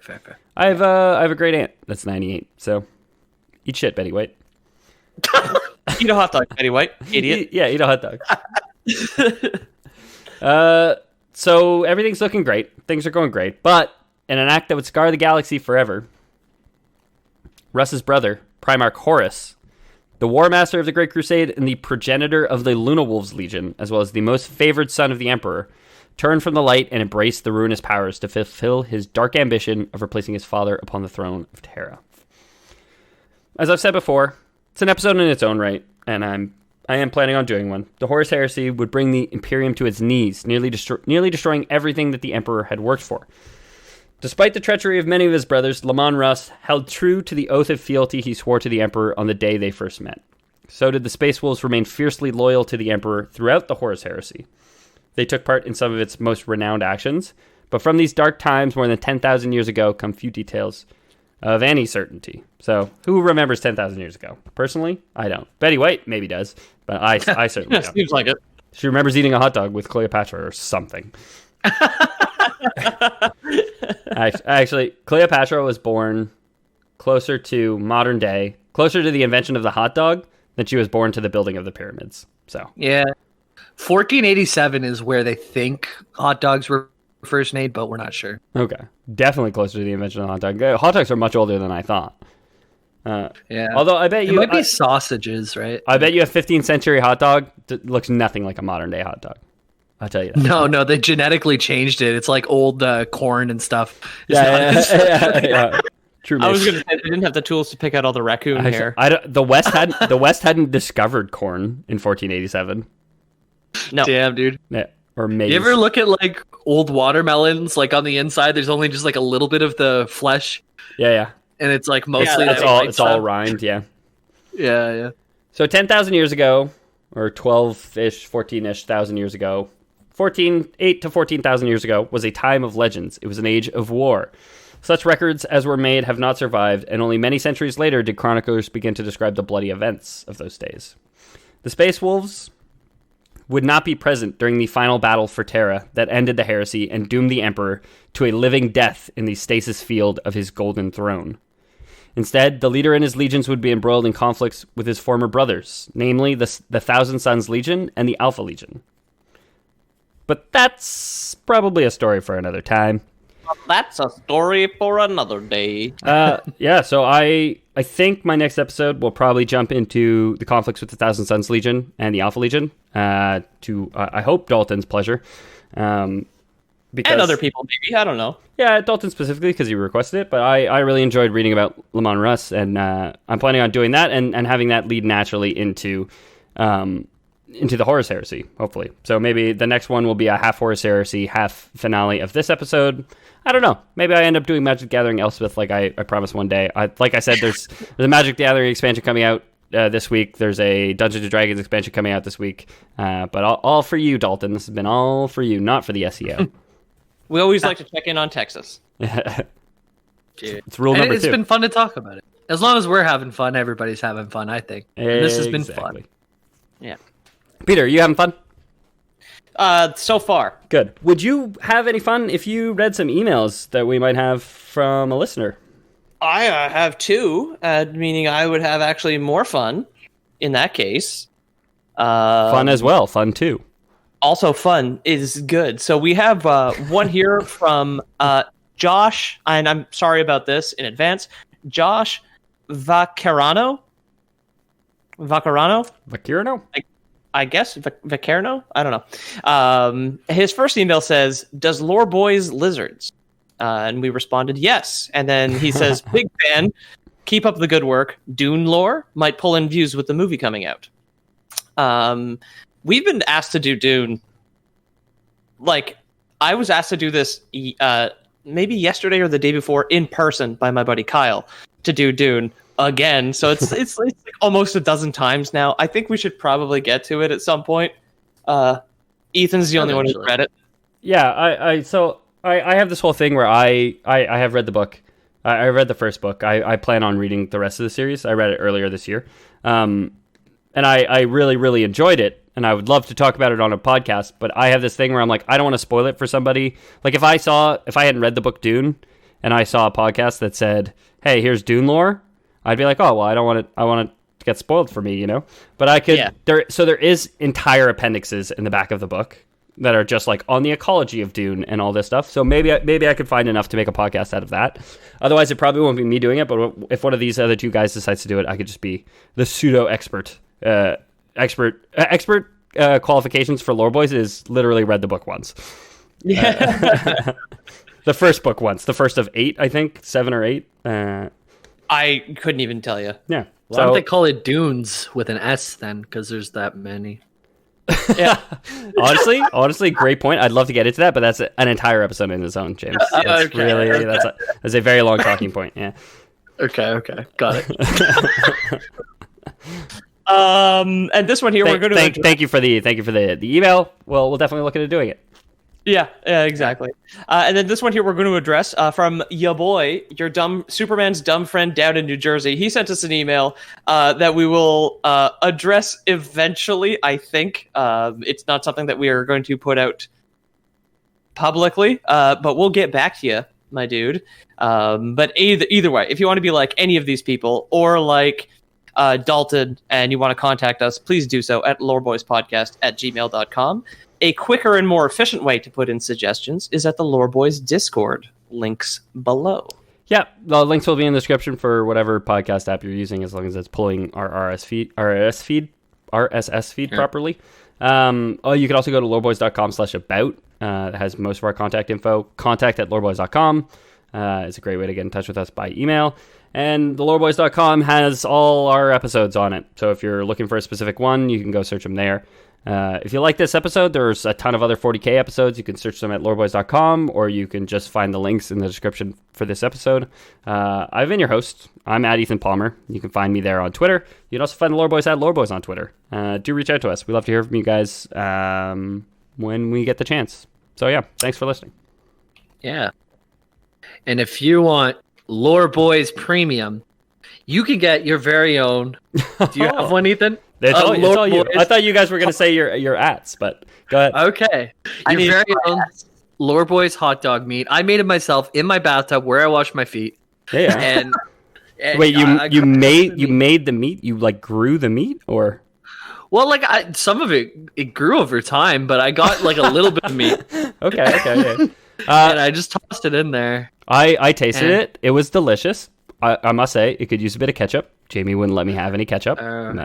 I have a great aunt that's 98, so eat shit, Betty White. Eat a hot dog, Betty White. Idiot. Eat a hot dog. So everything's looking great. Things are going great. But in an act that would scar the galaxy forever, Russ's brother, Primarch Horus, the War Master of the Great Crusade and the progenitor of the Luna Wolves Legion, as well as the most favored son of the Emperor, turned from the light and embraced the ruinous powers to fulfill his dark ambition of replacing his father upon the throne of Terra. As I've said before, it's an episode in its own right, and I am planning on doing one. The Horus Heresy would bring the Imperium to its knees, nearly destroying everything that the Emperor had worked for. Despite the treachery of many of his brothers, Leman Russ held true to the oath of fealty he swore to the Emperor on the day they first met. So did the Space Wolves remain fiercely loyal to the Emperor throughout the Horus Heresy. They took part in some of its most renowned actions, but from these dark times more than 10,000 years ago come few details of any certainty. So, who remembers 10,000 years ago? Personally, I don't. Betty White maybe does, but I certainly don't. Seems like it. She remembers eating a hot dog with Cleopatra or something. Actually, Cleopatra was born closer to modern day, closer to the invention of the hot dog than she was born to the building of the pyramids. So yeah, 1487 is where they think hot dogs were first made, but we're not sure. Okay, definitely closer to the invention of the hot dog. Hot dogs are much older than I thought. Yeah. Although I bet it might be sausages, right? I bet you a 15th century hot dog looks nothing like a modern day hot dog. I'll tell you that. No, they genetically changed it. It's like old corn and stuff. Yeah. True. I was going to say they didn't have the tools to pick out all the raccoon hair. The West hadn't discovered corn in 1487. No. Damn, dude. Yeah. Or maize. You ever look at like old watermelons? Like on the inside, there's only just like a little bit of the flesh. Yeah. And it's like mostly it's all rind. Yeah. Yeah. So 10,000 years ago, or 12-ish, 14-ish thousand years ago, 8 to 14,000 years ago was a time of legends. It was an age of war. Such records as were made have not survived, and only many centuries later did chroniclers begin to describe the bloody events of those days. The Space Wolves would not be present during the final battle for Terra that ended the heresy and doomed the Emperor to a living death in the stasis field of his golden throne. Instead, the leader and his legions would be embroiled in conflicts with his former brothers, namely the Thousand Sons Legion and the Alpha Legion. But that's probably a story for another time. That's a story for another day. So I think my next episode will probably jump into the conflicts with the Thousand Sons Legion and the Alpha Legion, to I hope Dalton's pleasure. Because, and other people, maybe. I don't know. Yeah, Dalton specifically because he requested it, but I really enjoyed reading about Leman Russ, and I'm planning on doing that and having that lead naturally into into the Horus Heresy, hopefully. So maybe the next one will be a half Horus Heresy, half finale of this episode. I don't know. Maybe I end up doing Magic the Gathering Elspeth like I promised one day. Like I said, there's a Magic the Gathering expansion coming out this week. There's a Dungeons & Dragons expansion coming out this week. But all for you, Dalton. This has been all for you, not for the SEO. We always like to check in on Texas. It's rule number 2. It's been fun to talk about it. As long as we're having fun, everybody's having fun, I think. And this has been fun. Yeah. Peter, you having fun? So far. Good. Would you have any fun if you read some emails that we might have from a listener? I have 2, meaning I would have actually more fun in that case. Fun as well. Fun too. Also fun is good. So we have one here from Josh, and I'm sorry about this in advance. Josh Vaccarano? I guess Vacarno. I don't know. His first email says, "Does Lore Boys lizards?" And we responded, "Yes." And then he says, "Big fan. Keep up the good work. Dune lore might pull in views with the movie coming out." We've been asked to do Dune. Like, I was asked to do this maybe yesterday or the day before in person by my buddy Kyle to do Dune again. So it's like almost a dozen times now. I think we should probably get to it at some point. Ethan's the only one who read it. Yeah, I have this whole thing where I have read the book. I read the first book. I plan on reading the rest of the series. I read it earlier this year. And I really, really enjoyed it. And I would love to talk about it on a podcast. But I have this thing where I'm like, I don't want to spoil it for somebody. Like if I hadn't read the book Dune and I saw a podcast that said, "Hey, here's Dune lore," I'd be like, "Oh, well, I want it to get spoiled for me, you know?" But I could, there is entire appendixes in the back of the book that are just like on the ecology of Dune and all this stuff. So maybe I could find enough to make a podcast out of that. Otherwise, it probably won't be me doing it. But if one of these other 2 guys decides to do it, I could just be the pseudo expert. Expert qualifications for Lore Boys is literally read the book once. Yeah. The first book once. The first of 8, I think. 7 or 8. I couldn't even tell you. Yeah. Why don't they call it Dunes with an S then? Because there's that many. Yeah. honestly, great point. I'd love to get into that, but that's an entire episode in its own, James. That's that's a very long talking point. Yeah. Okay, got it. And this one here, we're going to thank you for the email. Well, we'll definitely look into doing it. Yeah, exactly. And then this one here we're going to address from ya boy, your Superman's dumb friend down in New Jersey. He sent us an email that we will address eventually, I think. It's not something that we are going to put out publicly, but we'll get back to you, my dude. But either way, if you want to be like any of these people or like Dalton and you want to contact us, please do so at loreboyspodcast@gmail.com. A quicker and more efficient way to put in suggestions is at the Lore Boys Discord. Links below. Yeah, the links will be in the description for whatever podcast app you're using, as long as it's pulling our RSS feed properly. You can also go to loreboys.com/about. It has most of our contact info. Contact@loreboys.com. It's a great way to get in touch with us by email. And the loreboys.com has all our episodes on it. So if you're looking for a specific one, you can go search them there. If you like this episode, there's a ton of other 40K episodes. You can search them at loreboys.com, or you can just find the links in the description for this episode. I've been your host. I'm at Ethan Palmer. You can find me there on Twitter. You can also find the Loreboys at Loreboys on Twitter. Do reach out to us. We love to hear from you guys when we get the chance. So yeah, thanks for listening. Yeah. And if you want Lore Boys Premium, you can get your very own. Do you have one, Ethan? It's all you. I thought you guys were going to say your ats, but go ahead. Okay. Your very own Lore Boys hot dog meat. I made it myself in my bathtub where I wash my feet. Yeah. And wait, you made the meat? You like grew the meat, or? Well, like some of it grew over time, but I got like a little bit of meat. Okay. And I just tossed it in there. I tasted it. It was delicious. I must say, it could use a bit of ketchup. Jamie wouldn't let me have any ketchup.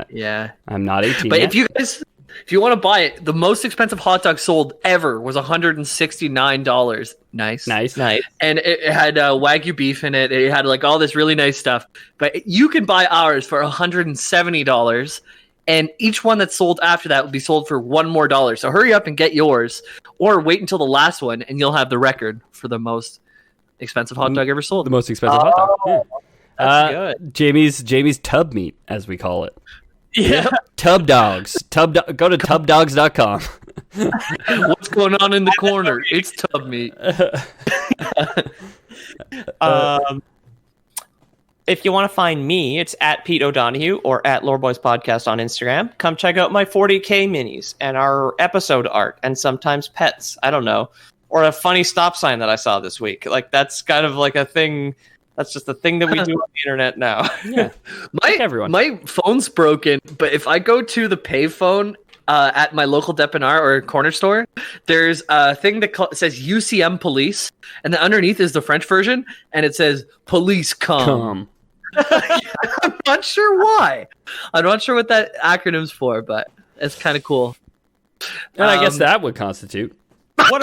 Yeah. I'm not 18 But yet. if you want to buy it, the most expensive hot dog sold ever was $169. Nice. And it had Wagyu beef in it. It had like all this really nice stuff. But you can buy ours for $170. and each one that's sold after that will be sold for $1 more. So hurry up and get yours, or wait until the last one, and you'll have the record for the most expensive hot dog ever sold. The most expensive hot dog. Yeah. That's good. Jamie's tub meat, as we call it. Yeah. Tub dogs. Go to tubdogs.com. What's going on in the corner? It's tub meat. If you want to find me, it's at Pete O'Donohue or at Loreboys Podcast on Instagram. Come check out my 40K minis and our episode art and sometimes pets. I don't know. Or a funny stop sign that I saw this week. Like, that's kind of like a thing. That's just a thing that we do on the internet now. Yeah. My phone's broken, but if I go to the payphone at my local Depanar or corner store, there's a thing that says UCM Police, and then underneath is the French version, and it says Police Come. I'm not sure why. I'm not sure what that acronym's for, but it's kind of cool. And I guess that would constitute. What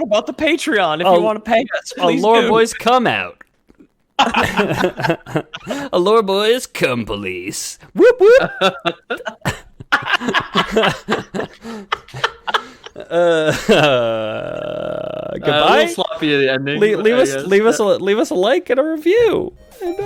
about the Patreon? If you want to pay us, please Lore do. Boys come out. Lore Boys come police. Whoop whoop. Goodbye. A little sloppy at the ending. Leave us a like and a review. And,